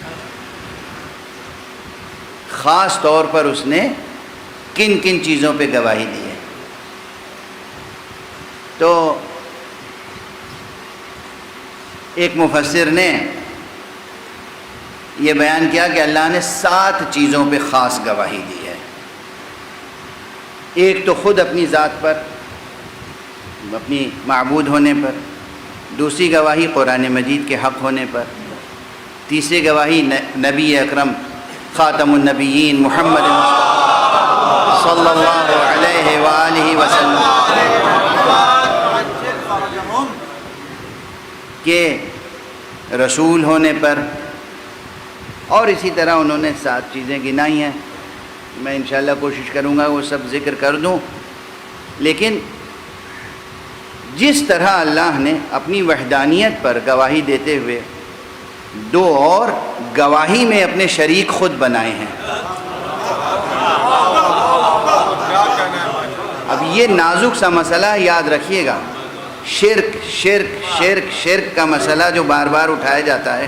خاص طور پر اس نے کن کن چیزوں پہ گواہی دی ہے۔ تو ایک مفسر نے یہ بیان کیا کہ اللہ نے 7 چیزوں پہ خاص گواہی دی ہے۔ ایک تو خود اپنی ذات پر، اپنی معبود ہونے پر، دوسری گواہی قرآن مجید کے حق ہونے پر، تیسری گواہی نبی اکرم خاتم النبیین محمد صلی اللہ علیہ وآلہ وسلم کے رسول ہونے پر، اور اسی طرح انہوں نے 7 چیزیں گنائی ہیں۔ میں انشاءاللہ کوشش کروں گا وہ سب ذکر کر دوں، لیکن جس طرح اللہ نے اپنی وحدانیت پر گواہی دیتے ہوئے 2 اور گواہی میں اپنے شریک خود بنائے ہیں۔ اب یہ نازک سا مسئلہ یاد رکھیے گا، شرک شرک شرک شرک کا مسئلہ جو بار بار اٹھایا جاتا ہے،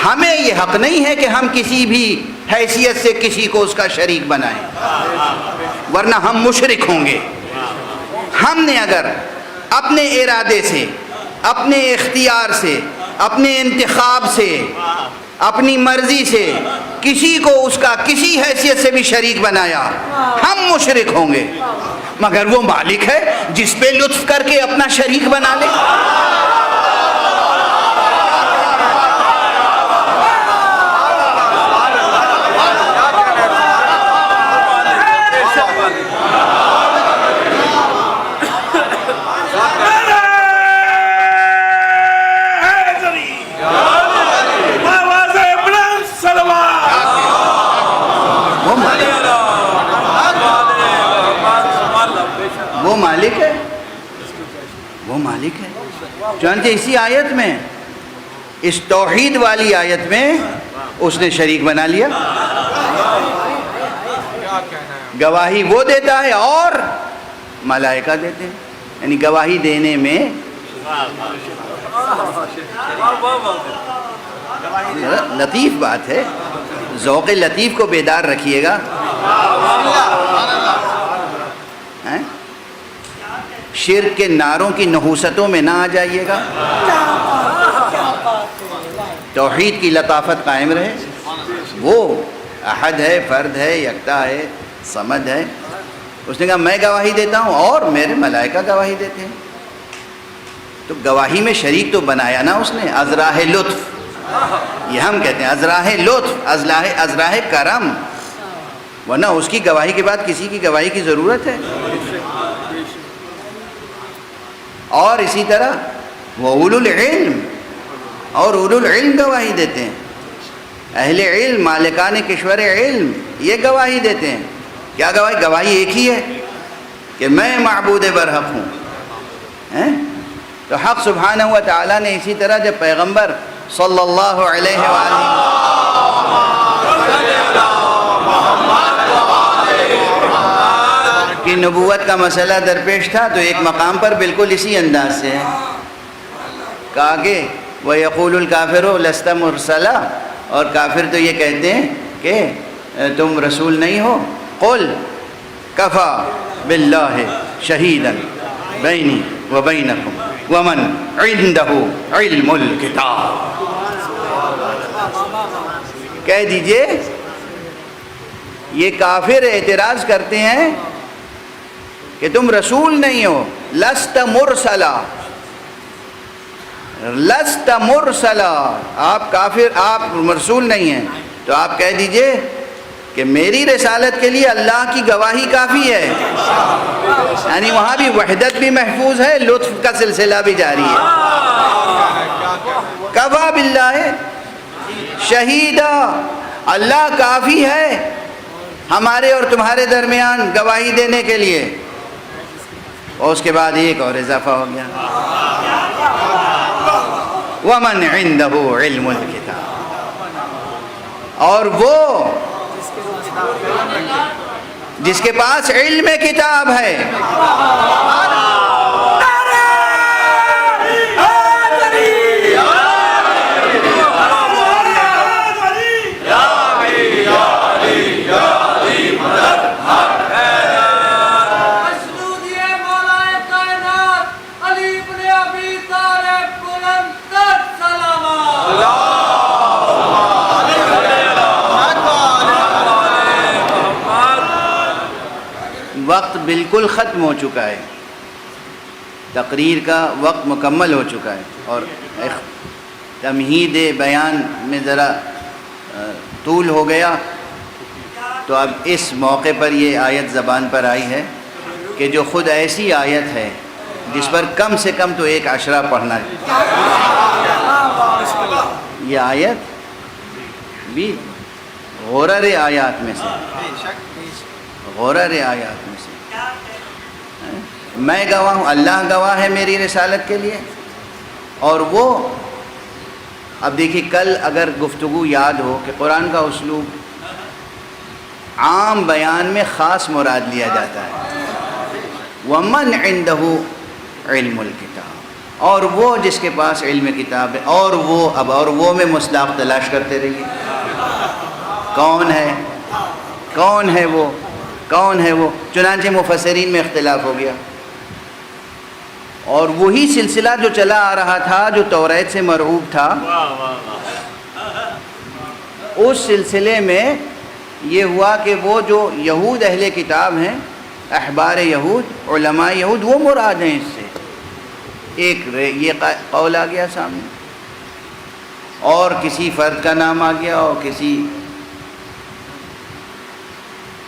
ہمیں یہ حق نہیں ہے کہ ہم کسی بھی حیثیت سے کسی کو اس کا شریک بنائیں، ورنہ ہم مشرک ہوں گے۔ ہم نے اگر اپنے ارادے سے، اپنے اختیار سے، اپنے انتخاب سے، اپنی مرضی سے کسی کو اس کا کسی حیثیت سے بھی شریک بنایا، ہم مشرک ہوں گے۔ مگر وہ مالک ہے جس پہ لطف کر کے اپنا شریک بنا لے۔ چنانچہ اسی آیت میں، اس توحید والی آیت میں اس نے شریک بنا لیا. گواہی وہ دیتا ہے اور ملائکہ دیتے ہیں، یعنی گواہی دینے میں لطیف بات ہے. ذوق لطیف کو بیدار رکھیے گا. شرک کے نعروں کی نحوستوں میں نہ آ جائیے گا. توحید کی لطافت قائم رہے. وہ احد ہے، فرد ہے، یکتا ہے، صمد ہے. اس نے کہا میں گواہی دیتا ہوں اور میرے ملائکہ گواہی دیتے ہیں. تو گواہی میں شریک تو بنایا نا اس نے. ازراہ لطف، یہ ہم کہتے ہیں ازراہ لطف، ازراہ کرم، ورنہ اس کی گواہی کے بعد کسی کی گواہی کی ضرورت ہے. اور اسی طرح وہ اولو العلم، اور اولو العلم گواہی دیتے ہیں. اہل علم، مالکان کشور علم، یہ گواہی دیتے ہیں. کیا گواہی؟ گواہی ایک ہی ہے کہ میں معبود برحق ہوں. تو حق سبحانہ و تعالیٰ نے اسی طرح جب پیغمبر صلی اللہ علیہ وآلہ کی نبوت کا مسئلہ درپیش تھا تو ایک مقام پر بالکل اسی انداز سے کہا کہ وَيَقُولُ الْكَافِرُ لَسْتَ مُرْسَلًا، اور کافر تو یہ کہتے ہیں کہ تم رسول نہیں ہو. قُلْ كَفَى بِاللَّهِ شَهِيدًا بَيْنِي وَبَيْنَكُمْ وَمَنْ عِنْدَهُ عِلْمُ الْكِتَابِ. کہہ دیجئے یہ کافر اعتراض کرتے ہیں کہ تم رسول نہیں ہو. لست مرسلا، لست مرسلا، آپ کافر، آپ رسول نہیں ہیں. تو آپ کہہ دیجئے کہ میری رسالت کے لیے اللہ کی گواہی کافی ہے. یعنی وہاں بھی وحدت بھی محفوظ ہے، لطف کا سلسلہ بھی جاری ہے. کفا باللہ شہیدا، اللہ کافی ہے ہمارے اور تمہارے درمیان گواہی دینے کے لیے. اور اس کے بعد ایک اور اضافہ ہو گیا، وَمَنْ عِنْدَهُ عِلْمُ الْكِتَابِ، اور وہ جس کے پاس علم کتاب ہے. وقت بالکل ختم ہو چکا ہے، تقریر کا وقت مکمل ہو چکا ہے، اور تمہید بیان میں ذرا طول ہو گیا. تو اب اس موقع پر یہ آیت زبان پر آئی ہے کہ جو خود ایسی آیت ہے جس پر کم سے کم تو ایک عشرہ پڑھنا ہے. یہ آیت بھی غرر آیات میں سے، غرر آیات میں سے. میں گواہ ہوں، اللہ گواہ ہے میری رسالت کے لیے. اور وہ اب دیکھیے، کل اگر گفتگو یاد ہو کہ قرآن کا اسلوب عام بیان میں خاص مراد لیا جاتا ہے. وَمَنْ عِنْدَهُ عِلْمُ الْكِتَابِ، اور وہ جس کے پاس علم کتاب ہے. اور وہ اب اور وہ میں مصداق تلاش کرتے رہیے. کون ہے، کون ہے وہ، کون ہے وہ؟ چنانچہ مفسرین میں اختلاف ہو گیا. اور وہی سلسلہ جو چلا آ رہا تھا جو توریت سے مرعوب تھا، اس سلسلے میں یہ ہوا کہ وہ جو یہود اہل کتاب ہیں، احبار یہود، علماء یہود، وہ مراد ہیں اس سے. ایک یہ قول آ گیا سامنے، اور کسی فرد کا نام آ گیا، اور کسی،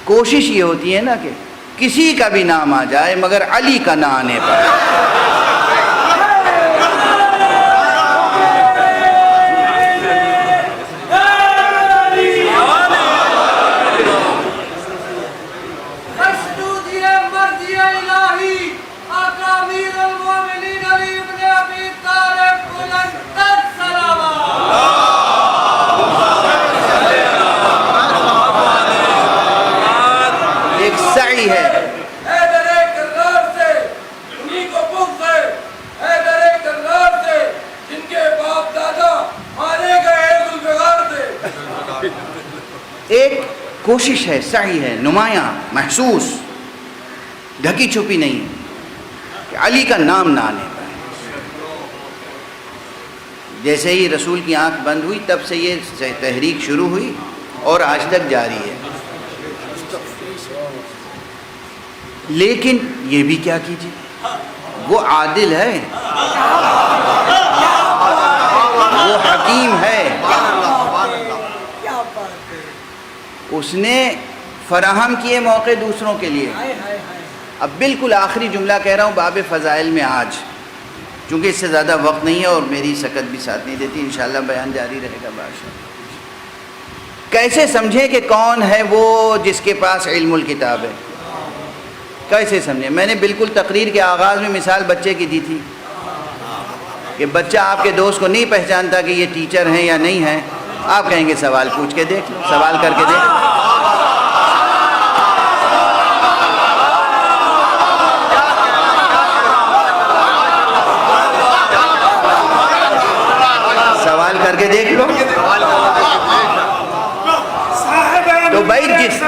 کوشش یہ ہوتی ہے نا کہ کسی کا بھی نام آ جائے مگر علی کا نہ آنے پر. کوشش ہے، سعی ہے، نمایاں محسوس، ڈھکی چھپی نہیں کہ علی کا نام نہ آنے پائے۔ جیسے ہی رسول کی آنکھ بند ہوئی تب سے یہ تحریک شروع ہوئی اور آج تک جاری ہے۔ لیکن یہ بھی کیا کیجیے، وہ عادل ہے، وہ حکیم ہے، اس نے فراہم کیے موقع دوسروں کے لیے۔ اب بالکل آخری جملہ کہہ رہا ہوں باب فضائل میں آج، چونکہ اس سے زیادہ وقت نہیں ہے اور میری سکت بھی ساتھ نہیں دیتی، انشاءاللہ بیان جاری رہے گا بادشاہ۔ کیسے سمجھیں کہ کون ہے وہ جس کے پاس علم الکتاب ہے؟ کیسے سمجھیں؟ میں نے بالکل تقریر کے آغاز میں مثال بچے کی دی تھی کہ بچہ آپ کے دوست کو نہیں پہچانتا کہ یہ ٹیچر ہیں یا نہیں ہیں، آپ کہیں گے سوال پوچھ کے دیکھ لو، سوال کر کے دیکھ لو۔ سوال کر کے دیکھ لو۔ تو بھائی جس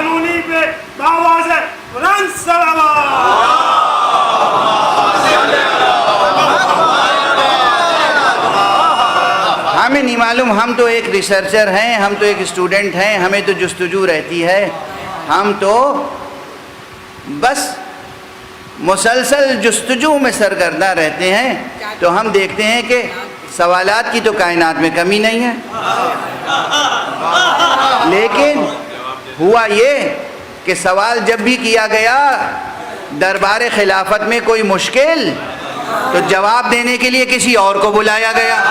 ہمیں نہیں معلوم، ہم تو ایک ریسرچر ہیں، ہم تو ایک اسٹوڈنٹ ہیں، ہمیں تو جستجو رہتی ہے، ہم تو بس مسلسل جستجو میں سرگردہ رہتے ہیں، تو ہم دیکھتے ہیں کہ سوالات کی تو کائنات میں کمی نہیں ہے، لیکن ہوا یہ کہ سوال جب بھی کیا گیا دربار خلافت میں کوئی مشکل، تو جواب دینے کے لیے کسی اور کو بلایا گیا۔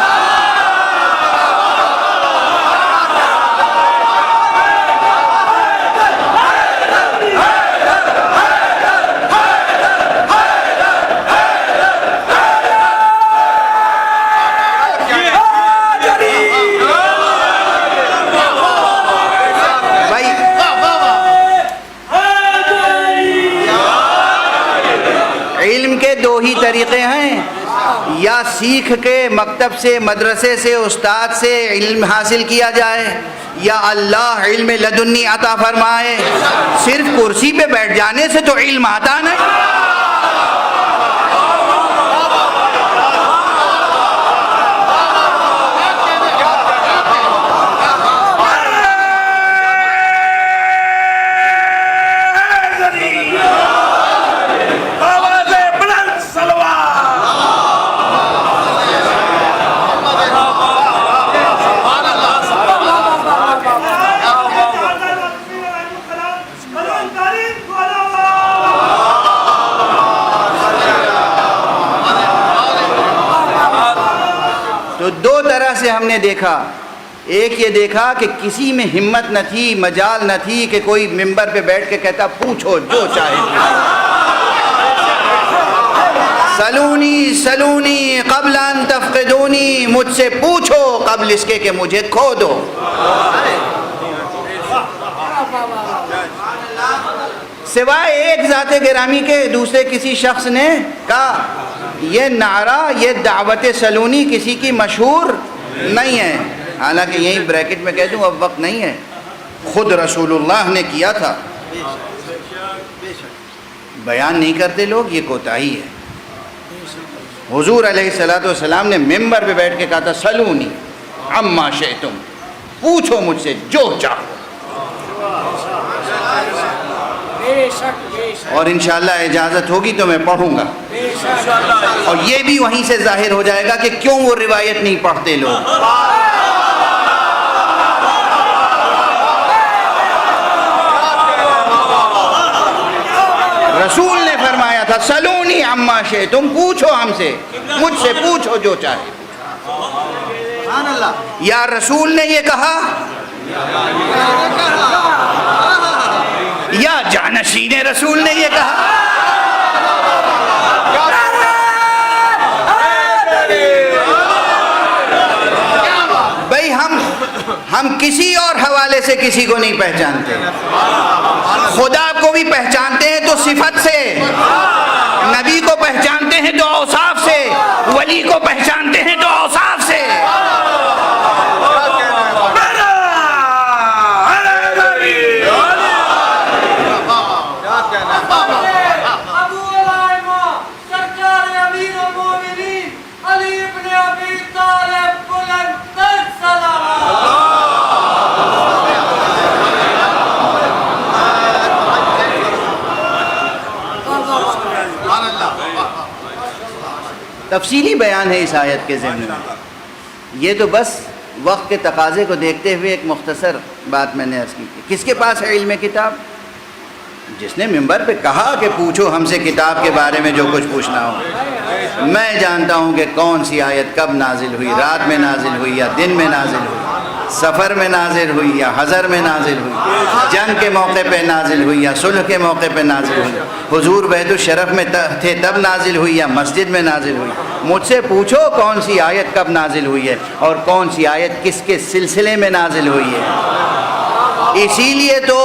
علم کے دو ہی طریقے ہیں، یا سیکھ کے مکتب سے، مدرسے سے، استاد سے علم حاصل کیا جائے، یا اللہ علم لدنی عطا فرمائے۔ صرف کرسی پہ بیٹھ جانے سے تو علم آتا نہیں۔ تو دو طرح سے ہم نے دیکھا، ایک یہ دیکھا کہ کسی میں ہمت نہ تھی، مجال نہ تھی کہ کوئی ممبر پہ بیٹھ کے کہتا پوچھو جو چاہے، سلونی سلونی قبل ان تفقدونی، مجھ سے پوچھو قبل اس کے کہ مجھے کھو دو۔ سوائے ایک ذات گرامی کے دوسرے کسی شخص نے کہا یہ نعرہ، یہ دعوت سلونی کسی کی مشہور نہیں ہے، حالانکہ یہی بریکٹ میں کہہ دوں اب وقت نہیں ہے، خود رسول اللہ نے کیا تھا، بیان نہیں کرتے لوگ، یہ کوتاہی ہے۔ حضور علیہ السلام نے ممبر پہ بیٹھ کے کہا تھا سلونی عما شئتم، پوچھو مجھ سے جو چاہو، اور انشاءاللہ اجازت ہوگی تو میں پڑھوں گا، اور یہ بھی وہیں سے ظاہر ہو جائے گا کہ کیوں وہ روایت نہیں پڑھتے لوگ۔ رسول نے فرمایا تھا سلونی عما شئتم، پوچھو ہم سے، مجھ سے پوچھو جو چاہے۔ یا رسول نے یہ کہا یا جانشین رسول نے یہ کہا؟ بھائی ہم کسی اور حوالے سے کسی کو نہیں پہچانتے، خدا کو بھی پہچانتے ہیں تو صفت سے، نبی کو پہچانتے ہیں تو اوصاف سے، ولی کو پہچانتے ہیں تو اوصاف سے۔ تفصیلی بیان ہے اس آیت کے ضمن میں. یہ تو بس وقت کے تقاضے کو دیکھتے ہوئے ایک مختصر بات میں نے عرض کی. کس کے پاس ہے علم کتاب؟ جس نے منبر پہ کہا کہ پوچھو ہم سے کتاب کے بارے میں جو کچھ پوچھنا ہو. میں جانتا ہوں کہ کون سی آیت کب نازل ہوئی، رات میں نازل ہوئی یا دن میں نازل ہوئی، سفر میں نازل ہوئی یا حضر میں نازل ہوئی، جنگ کے موقع پہ نازل ہوئی یا صلح کے موقع پہ نازل ہوئی، حضور بیت الشرف میں تھے تب نازل ہوئی یا مسجد میں نازل ہوئی. مجھ سے پوچھو کون سی آیت کب نازل ہوئی ہے اور کون سی آیت کس کے سلسلے میں نازل ہوئی ہے. اسی لیے تو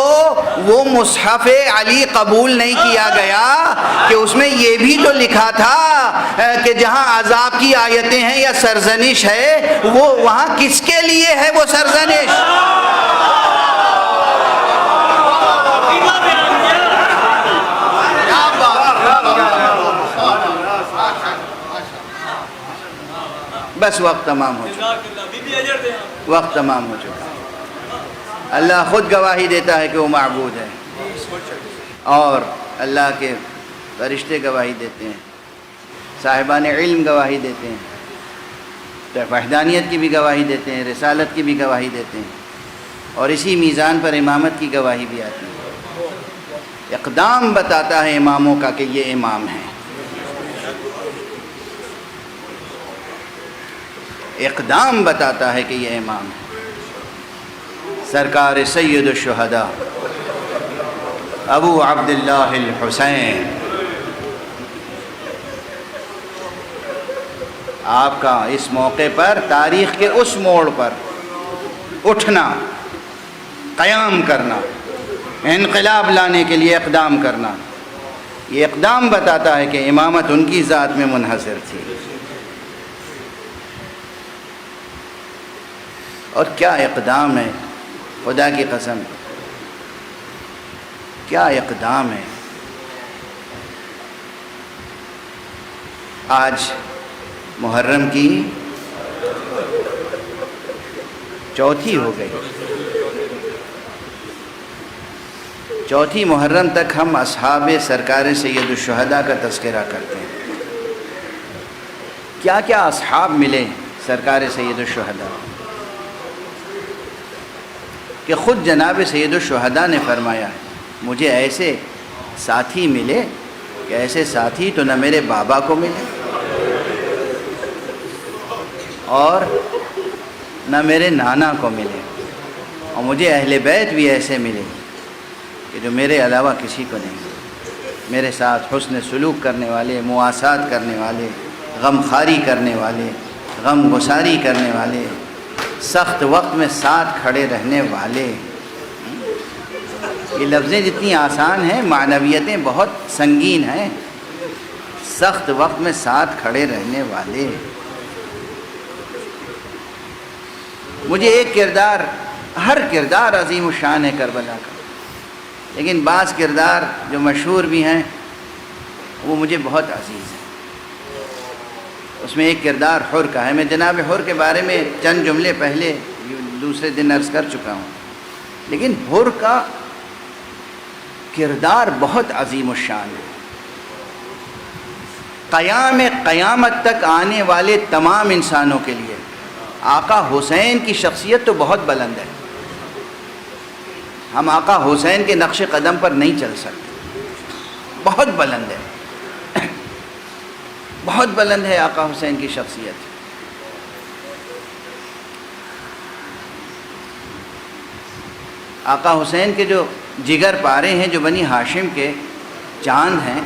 وہ مصحف علی قبول نہیں کیا گیا کہ اس میں یہ بھی تو لکھا تھا کہ جہاں عذاب کی آیتیں ہیں یا سرزنش ہے وہ وہاں کس کے لیے ہے وہ سرزنش. بس وقت تمام ہو چکا، وقت تمام ہو چکا. اللہ خود گواہی دیتا ہے کہ وہ معبود ہے اور اللہ کے فرشتے گواہی دیتے ہیں، صاحبان علم گواہی دیتے ہیں، وحدانیت کی بھی گواہی دیتے ہیں، رسالت کی بھی گواہی دیتے ہیں، اور اسی میزان پر امامت کی گواہی بھی آتی ہے. اقدام بتاتا ہے اماموں کا کہ یہ امام ہیں. اقدام بتاتا ہے کہ یہ امام ہے. سرکار سید الشہداء ابو عبداللہ الحسین، آپ کا اس موقع پر تاریخ کے اس موڑ پر اٹھنا، قیام کرنا، انقلاب لانے کے لیے اقدام کرنا، یہ اقدام بتاتا ہے کہ امامت ان کی ذات میں منحصر تھی. اور کیا اقدام ہے، خدا کی قسم کیا اقدام ہے. آج محرم کی چوتھی ہو گئی. چوتھی محرم تک ہم اصحاب سرکار سید الشہداء کا تذکرہ کرتے ہیں. کیا کیا اصحاب ملے سرکار سید الشہداء کہ خود جناب سید الشہداء نے فرمایا مجھے ایسے ساتھی ملے کہ ایسے ساتھی تو نہ میرے بابا کو ملے اور نہ میرے نانا کو ملے، اور مجھے اہل بیت بھی ایسے ملے کہ جو میرے علاوہ کسی کو نہیں. میرے ساتھ حسن سلوک کرنے والے، مواسات کرنے والے، غم خواری کرنے والے، غم گساری کرنے والے، سخت وقت میں ساتھ کھڑے رہنے والے. یہ لفظیں جتنی آسان ہیں معنویتیں بہت سنگین ہیں. سخت وقت میں ساتھ کھڑے رہنے والے. مجھے ایک کردار، ہر کردار عظیم الشان ہے کربلا کا، لیکن بعض کردار جو مشہور بھی ہیں وہ مجھے بہت عزیز ہیں. اس میں ایک کردار حر کا ہے. میں جناب حر کے بارے میں چند جملے پہلے دوسرے دن عرض کر چکا ہوں، لیکن حر کا کردار بہت عظیم الشان ہے. قیامت تک آنے والے تمام انسانوں کے لیے آقا حسین کی شخصیت تو بہت بلند ہے. ہم آقا حسین کے نقش قدم پر نہیں چل سکتے. بہت بلند ہے، بہت بلند ہے آقا حسین کی شخصیت. آقا حسین کے جو جگر پارے ہیں، جو بنی ہاشم کے چاند ہیں،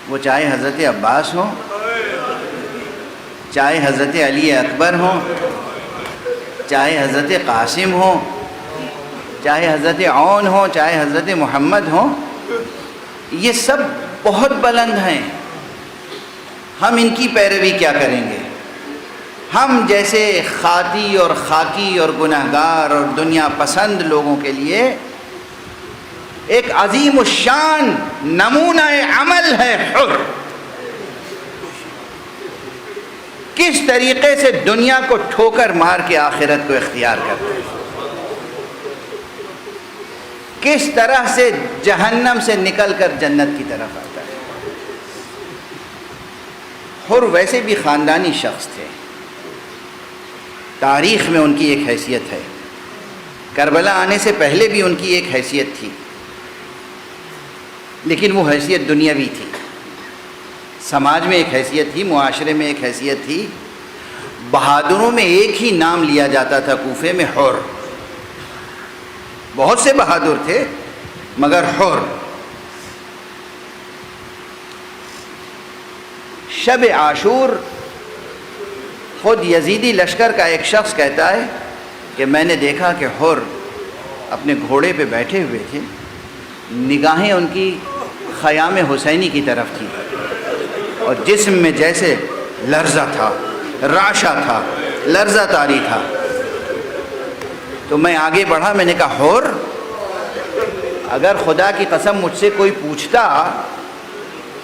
وہ چاہے حضرت عباس ہوں، چاہے حضرت علی اکبر ہوں، چاہے حضرت قاسم ہوں، چاہے حضرت عون ہوں، چاہے حضرت محمد ہوں، یہ سب بہت بلند ہیں. ہم ان کی پیروی کیا کریں گے؟ ہم جیسے خاطی اور خاکی اور گنہگار اور دنیا پسند لوگوں کے لیے ایک عظیم الشان نمونہ عمل ہے حر. کس طریقے سے دنیا کو ٹھوکر مار کے آخرت کو اختیار کرتے ہیں، کس طرح سے جہنم سے نکل کر جنت کی طرف آتا ہے. حر ویسے بھی خاندانی شخص تھے، تاریخ میں ان کی ایک حیثیت ہے، کربلا آنے سے پہلے بھی ان کی ایک حیثیت تھی، لیکن وہ حیثیت دنیاوی تھی۔ سماج میں ایک حیثیت تھی، معاشرے میں ایک حیثیت تھی۔ بہادروں میں ایک ہی نام لیا جاتا تھا کوفے میں، حر۔ بہت سے بہادر تھے مگر حر۔ شب عاشور خود یزیدی لشکر کا ایک شخص کہتا ہے کہ میں نے دیکھا کہ حر اپنے گھوڑے پہ بیٹھے ہوئے تھے، نگاہیں ان کی خیام حسینی کی طرف تھی، اور جسم میں جیسے لرزہ تھا، رعشہ تھا، لرزہ طاری تھا۔ تو میں آگے بڑھا، میں نے کہا حر، اگر خدا کی قسم مجھ سے کوئی پوچھتا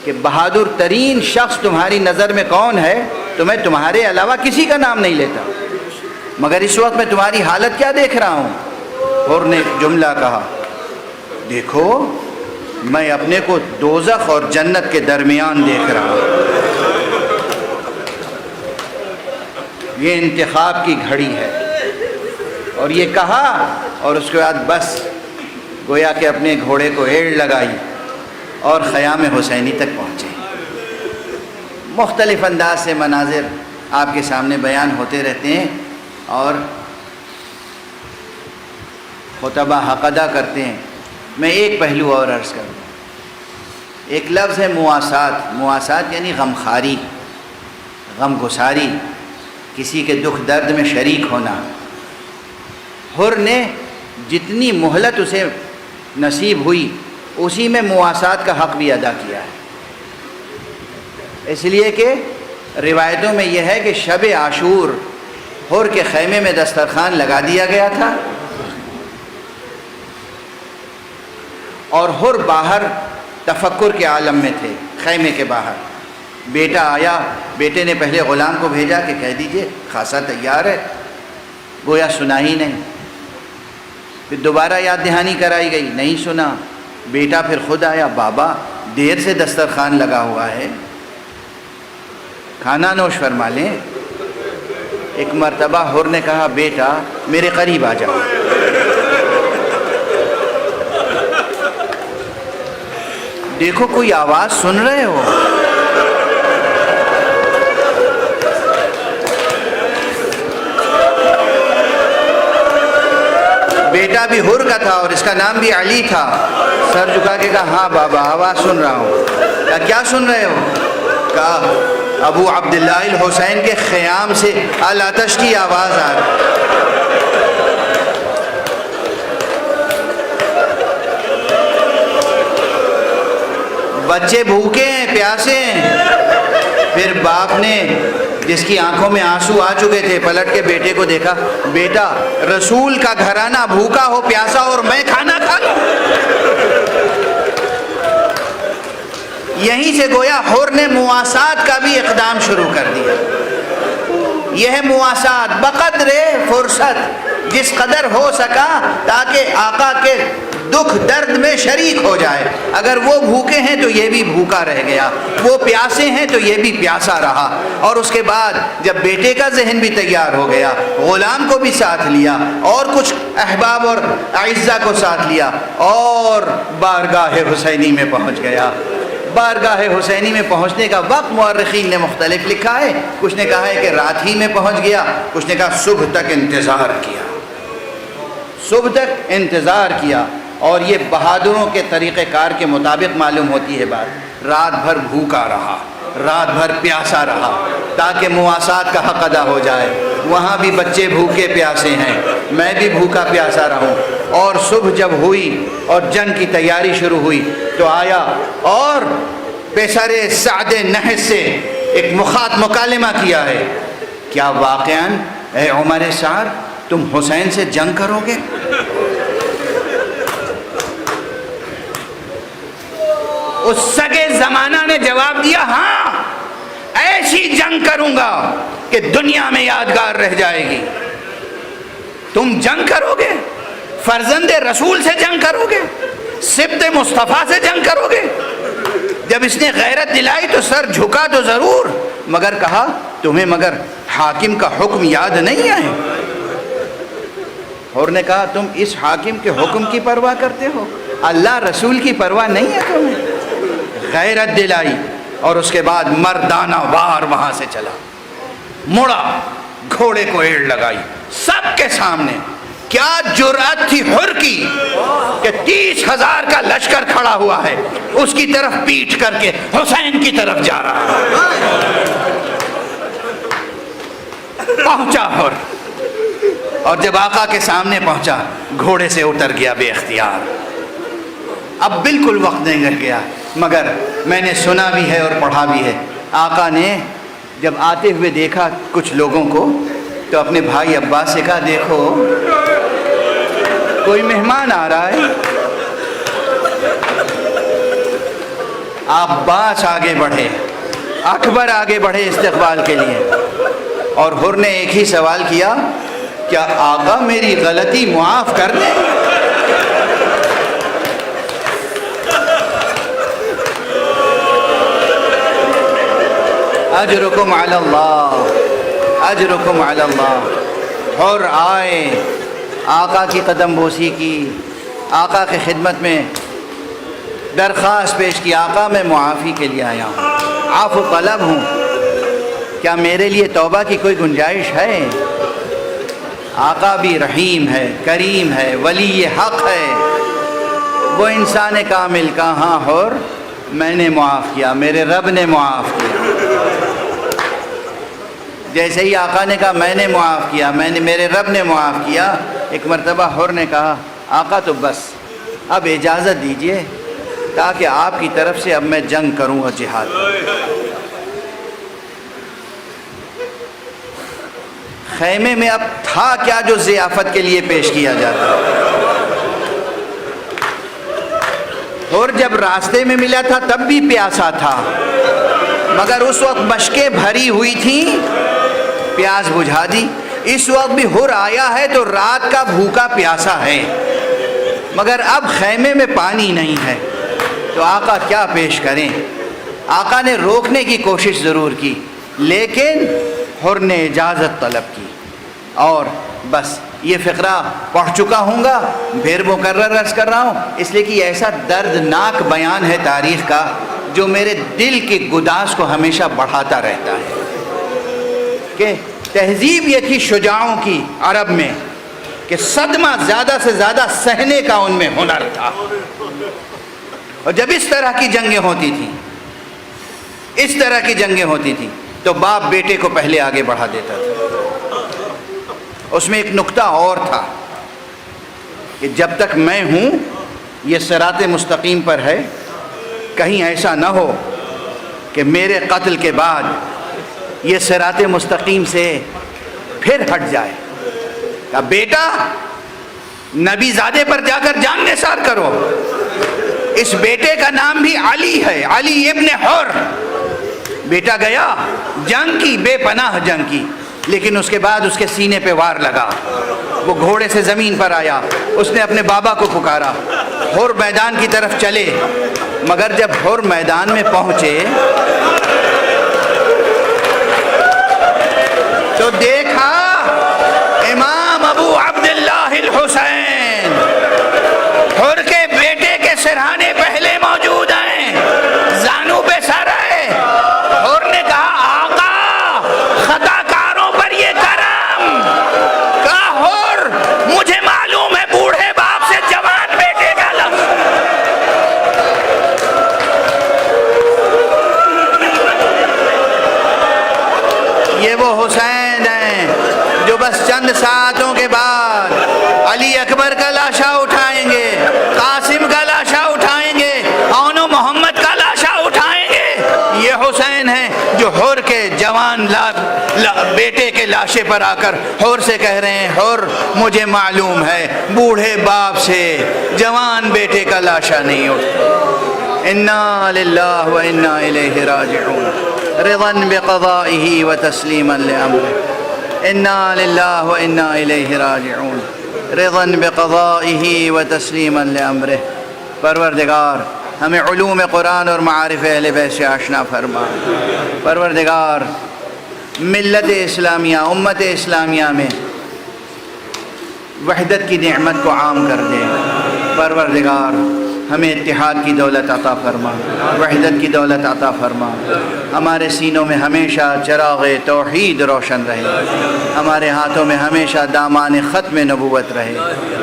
کہ بہادر ترین شخص تمہاری نظر میں کون ہے تو میں تمہارے علاوہ کسی کا نام نہیں لیتا، مگر اس وقت میں تمہاری حالت کیا دیکھ رہا ہوں؟ حر نے جملہ کہا، دیکھو میں اپنے کو دوزخ اور جنت کے درمیان دیکھ رہا ہوں۔ یہ انتخاب کی گھڑی ہے۔ اور یہ کہا اور اس کے بعد بس گویا کہ اپنے گھوڑے کو ایڑ لگائی اور خیام حسینی تک پہنچے۔ مختلف انداز سے مناظر آپ کے سامنے بیان ہوتے رہتے ہیں اور خطبہ حق ادا کرتے ہیں۔ میں ایک پہلو اور عرض کروں، ایک لفظ ہے مواسات۔ مواسات یعنی غمخواری، غم گساری، کسی کے دکھ درد میں شریک ہونا۔ حر نے جتنی مہلت اسے نصیب ہوئی اسی میں مواسات کا حق بھی ادا کیا ہے، اس لیے کہ روایتوں میں یہ ہے کہ شب عاشور حر کے خیمے میں دسترخوان لگا دیا گیا تھا، اور حر باہر تفکر کے عالم میں تھے، خیمے کے باہر۔ بیٹا آیا، بیٹے نے پہلے غلام کو بھیجا کہ کہہ دیجئے خاصا تیار ہے، گویا سنا ہی نہیں۔ پھر دوبارہ یاد دہانی کرائی گئی، نہیں سنا۔ بیٹا پھر خود آیا، بابا دیر سے دسترخوان لگا ہوا ہے، کھانا نوش فرما لیں۔ ایک مرتبہ حر نے کہا، بیٹا میرے قریب آ جاؤ۔ دیکھو کوئی آواز سن رہے ہو؟ بیٹا بھی حر کا تھا اور اس کا نام بھی علی تھا۔ سر جھکا کے کہا، ہاں بابا آواز سن رہا ہوں۔ کہا کیا سن رہے ہو؟ کہا ابو عبداللہ الحسین کے خیام سے الاتش کی آواز آ رہی۔ بچے بھوکے ہیں، پیاسے ہیں۔ پھر باپ نے جس کی آنکھوں میں آنسو آ چکے تھے پلٹ کے بیٹے کو دیکھا، بیٹا رسول کا گھرانہ بھوکا ہو پیاسا اور میں کھانا کھا لوں۔ یہیں سے گویا حر نے مواسات کا بھی اقدام شروع کر دیا۔ یہ ہے مواسات، بقدر فرصت جس قدر ہو سکا تاکہ آقا کے دکھ درد میں شریک ہو جائے۔ اگر وہ بھوکے ہیں تو یہ بھی بھوکا رہ گیا، وہ پیاسے ہیں تو یہ بھی پیاسا رہا۔ اور اس کے بعد جب بیٹے کا ذہن بھی تیار ہو گیا، غلام کو بھی ساتھ لیا اور کچھ احباب اور اعزاء کو ساتھ لیا اور بارگاہ حسینی میں پہنچ گیا۔ بارگاہ حسینی میں پہنچنے کا وقت مورخین نے مختلف لکھا ہے، کچھ نے کہا ہے کہ رات ہی میں پہنچ گیا، کچھ نے کہا صبح تک انتظار کیا، صبح تک انتظار کیا۔ اور یہ بہادروں کے طریقہ کار کے مطابق معلوم ہوتی ہے بات۔ رات بھر بھوکا رہا، رات بھر پیاسا رہا تاکہ مواسات کا حق ادا ہو جائے۔ وہاں بھی بچے بھوکے پیاسے ہیں، میں بھی بھوکا پیاسا رہوں۔ اور صبح جب ہوئی اور جنگ کی تیاری شروع ہوئی تو آیا اور پیسر سعد نحس سے ایک مکالمہ کیا ہے، کیا واقعاً اے عمر سعد تم حسین سے جنگ کرو گے؟ اس سگے زمانہ نے جواب دیا، ہاں ایسی جنگ کروں گا کہ دنیا میں یادگار رہ جائے گی۔ تم جنگ کرو گے، فرزند رسول سے جنگ کرو گے، سبط مصطفیٰ سے جنگ کرو گے؟ جب اس نے غیرت دلائی تو سر جھکا تو ضرور، مگر کہا تمہیں مگر حاکم کا حکم یاد نہیں آئے؟ اور نے کہا تم اس حاکم کے حکم کی پرواہ کرتے ہو، اللہ رسول کی پرواہ نہیں ہے تمہیں؟ غیرت دلائی اور اس کے بعد مردانہ وار وہاں سے چلا، مڑا، گھوڑے کو ایڑ لگائی سب کے سامنے۔ کیا جرأت تھی حر کی کہ 30,000 کا لشکر کھڑا ہوا ہے، اس کی طرف پیٹ کر کے حسین کی طرف جا رہا ہے۔ پہنچا حر، اور جب آقا کے سامنے پہنچا گھوڑے سے اتر گیا بے اختیار۔ اب بالکل وقت نہیں رہ گیا، مگر میں نے سنا بھی ہے اور پڑھا بھی ہے، آقا نے جب آتے ہوئے دیکھا کچھ لوگوں کو تو اپنے بھائی عباس سے کہا دیکھو کوئی مہمان آ رہا ہے۔ عباس آگے بڑھے، اکبر آگے بڑھے استقبال کے لیے، اور حر نے ایک ہی سوال کیا، کیا آقا میری غلطی معاف کر دیں؟ اجرکم علی اللہ، اجرکم علی اللہ۔ حر آئے، آقا کی قدم بوسی کی، آقا کی خدمت میں درخواست پیش کی، آقا میں معافی کے لیے آیا ہوں، عفو طلب ہوں، کیا میرے لیے توبہ کی کوئی گنجائش ہے؟ آقا بھی رحیم ہے، کریم ہے، ولی حق ہے، وہ انسان کامل کا۔ ہاں حر میں نے معاف کیا، میرے رب نے معاف کیا۔ جیسے ہی آقا نے کہا میں نے معاف کیا، میرے رب نے معاف کیا، ایک مرتبہ حر نے کہا آقا تو بس اب اجازت دیجئے تاکہ آپ کی طرف سے اب میں جنگ کروں اور جہاد۔ خیمے میں اب تھا کیا جو ضیافت کے لیے پیش کیا جاتا؟ اور جب راستے میں ملا تھا تب بھی پیاسا تھا، مگر اس وقت مشکیں بھری ہوئی تھیں، پیاس بجھا دی۔ اس وقت بھی حر آیا ہے تو رات کا بھوکا پیاسا ہے، مگر اب خیمے میں پانی نہیں ہے تو آقا کیا پیش کریں؟ آقا نے روکنے کی کوشش ضرور کی، لیکن حر نے اجازت طلب کی۔ اور بس یہ فقرہ پڑھ چکا ہوں گا، پھر مکرر عرض کر رہا ہوں، اس لیے کہ ایسا دردناک بیان ہے تاریخ کا جو میرے دل کی گداز کو ہمیشہ بڑھاتا رہتا ہے، کہ تہذیب یہ تھی شجاعوں کی عرب میں کہ صدمہ زیادہ سے زیادہ سہنے کا ان میں ہنر تھا، اور جب اس طرح کی جنگیں ہوتی تھیں، اس طرح کی جنگیں ہوتی تھیں تو باپ بیٹے کو پہلے آگے بڑھا دیتا تھا۔ اس میں ایک نکتہ اور تھا کہ جب تک میں ہوں یہ صراط مستقیم پر ہے، کہیں ایسا نہ ہو کہ میرے قتل کے بعد یہ صراط مستقیم سے پھر ہٹ جائے۔ کہ بیٹا نبی زادے پر جا کر جان نثار کرو۔ اس بیٹے کا نام بھی علی ہے، علی ابن حر۔ بیٹا گیا، جنگ کی، بے پناہ جنگ کی، لیکن اس کے بعد اس کے سینے پہ وار لگا، وہ گھوڑے سے زمین پر آیا، اس نے اپنے بابا کو پکارا، حر میدان کی طرف چلے، مگر جب حر میدان میں پہنچے تو دیکھا امام ابو عبداللہ الحسین حر کے بیٹے کے سرہانے پہلے موجود ہیں، زانو پہ سر ہے۔ حر نے کہا آقا خطا کاروں پر یہ کرم۔ کہا حر مجھے معلوم ہے بوڑھے باپ سے جوان بیٹے کا لفظ۔ یہ وہ حسین ہیں جو بس چند ساعتوں کے بعد علی اکبر کا لاشا اٹھائیں گے، قاسم کا لاشا اٹھائیں گے، اون و محمد کا لاشا اٹھائیں گے۔ یہ حسین ہیں جو حر کے جوان بیٹے کے لاشے پر آ کر حر سے کہہ رہے ہیں حر مجھے معلوم ہے بوڑھے باپ سے جوان بیٹے کا لاشا نہیں اٹھتا۔ انا للہ و انا الیہ راجعون، رضا بقضائہ و تسلیما لامرہ۔ انا للہ و انا الیہ راجعون، رضا بقضائہ و تسلیما لامرہ۔ پروردگار ہمیں علوم قرآن اور معارف اہل بیت سے آشنا فرما۔ پروردگار ملت اسلامیہ امت اسلامیہ میں وحدت کی نعمت کو عام کر دے۔ پروردگار ہمیں اتحاد کی دولت عطا فرما، وحدت کی دولت عطا فرما۔ ہمارے سینوں میں ہمیشہ چراغ توحید روشن رہے، ہمارے ہاتھوں میں ہمیشہ دامان ختم نبوت رہے،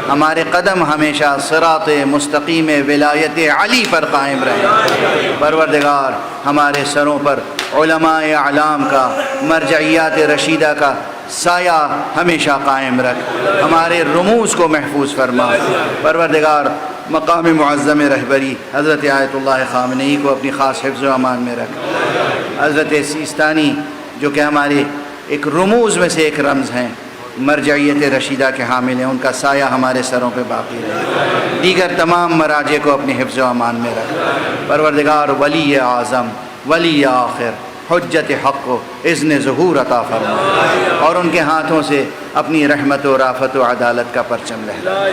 ہمارے قدم ہمیشہ صراط مستقیم ولایت علی پر قائم رہے۔ پروردگار ہمارے سروں پر علماء اعلام کا، مرجعیات رشیدہ کا سایہ ہمیشہ قائم رکھ، ہمارے رموز کو محفوظ فرما۔ پروردگار مقام معظم رہبری حضرت آیت اللہ خامنئی کو اپنی خاص حفظ و امان میں رکھ۔ حضرت سیستانی جو کہ ہمارے ایک رموز میں سے ایک رمز ہیں، مرجعیت رشیدہ کے حامل ہیں، ان کا سایہ ہمارے سروں پہ باقی رہے۔ دیگر تمام مراجع کو اپنی حفظ و امان میں رکھ۔ پروردگار ولی اعظم، ولی آخر، حجت حق کو اذن ظہور عطا فرما، اور ان کے ہاتھوں سے اپنی رحمت و رافت و عدالت کا پرچم لہرائے۔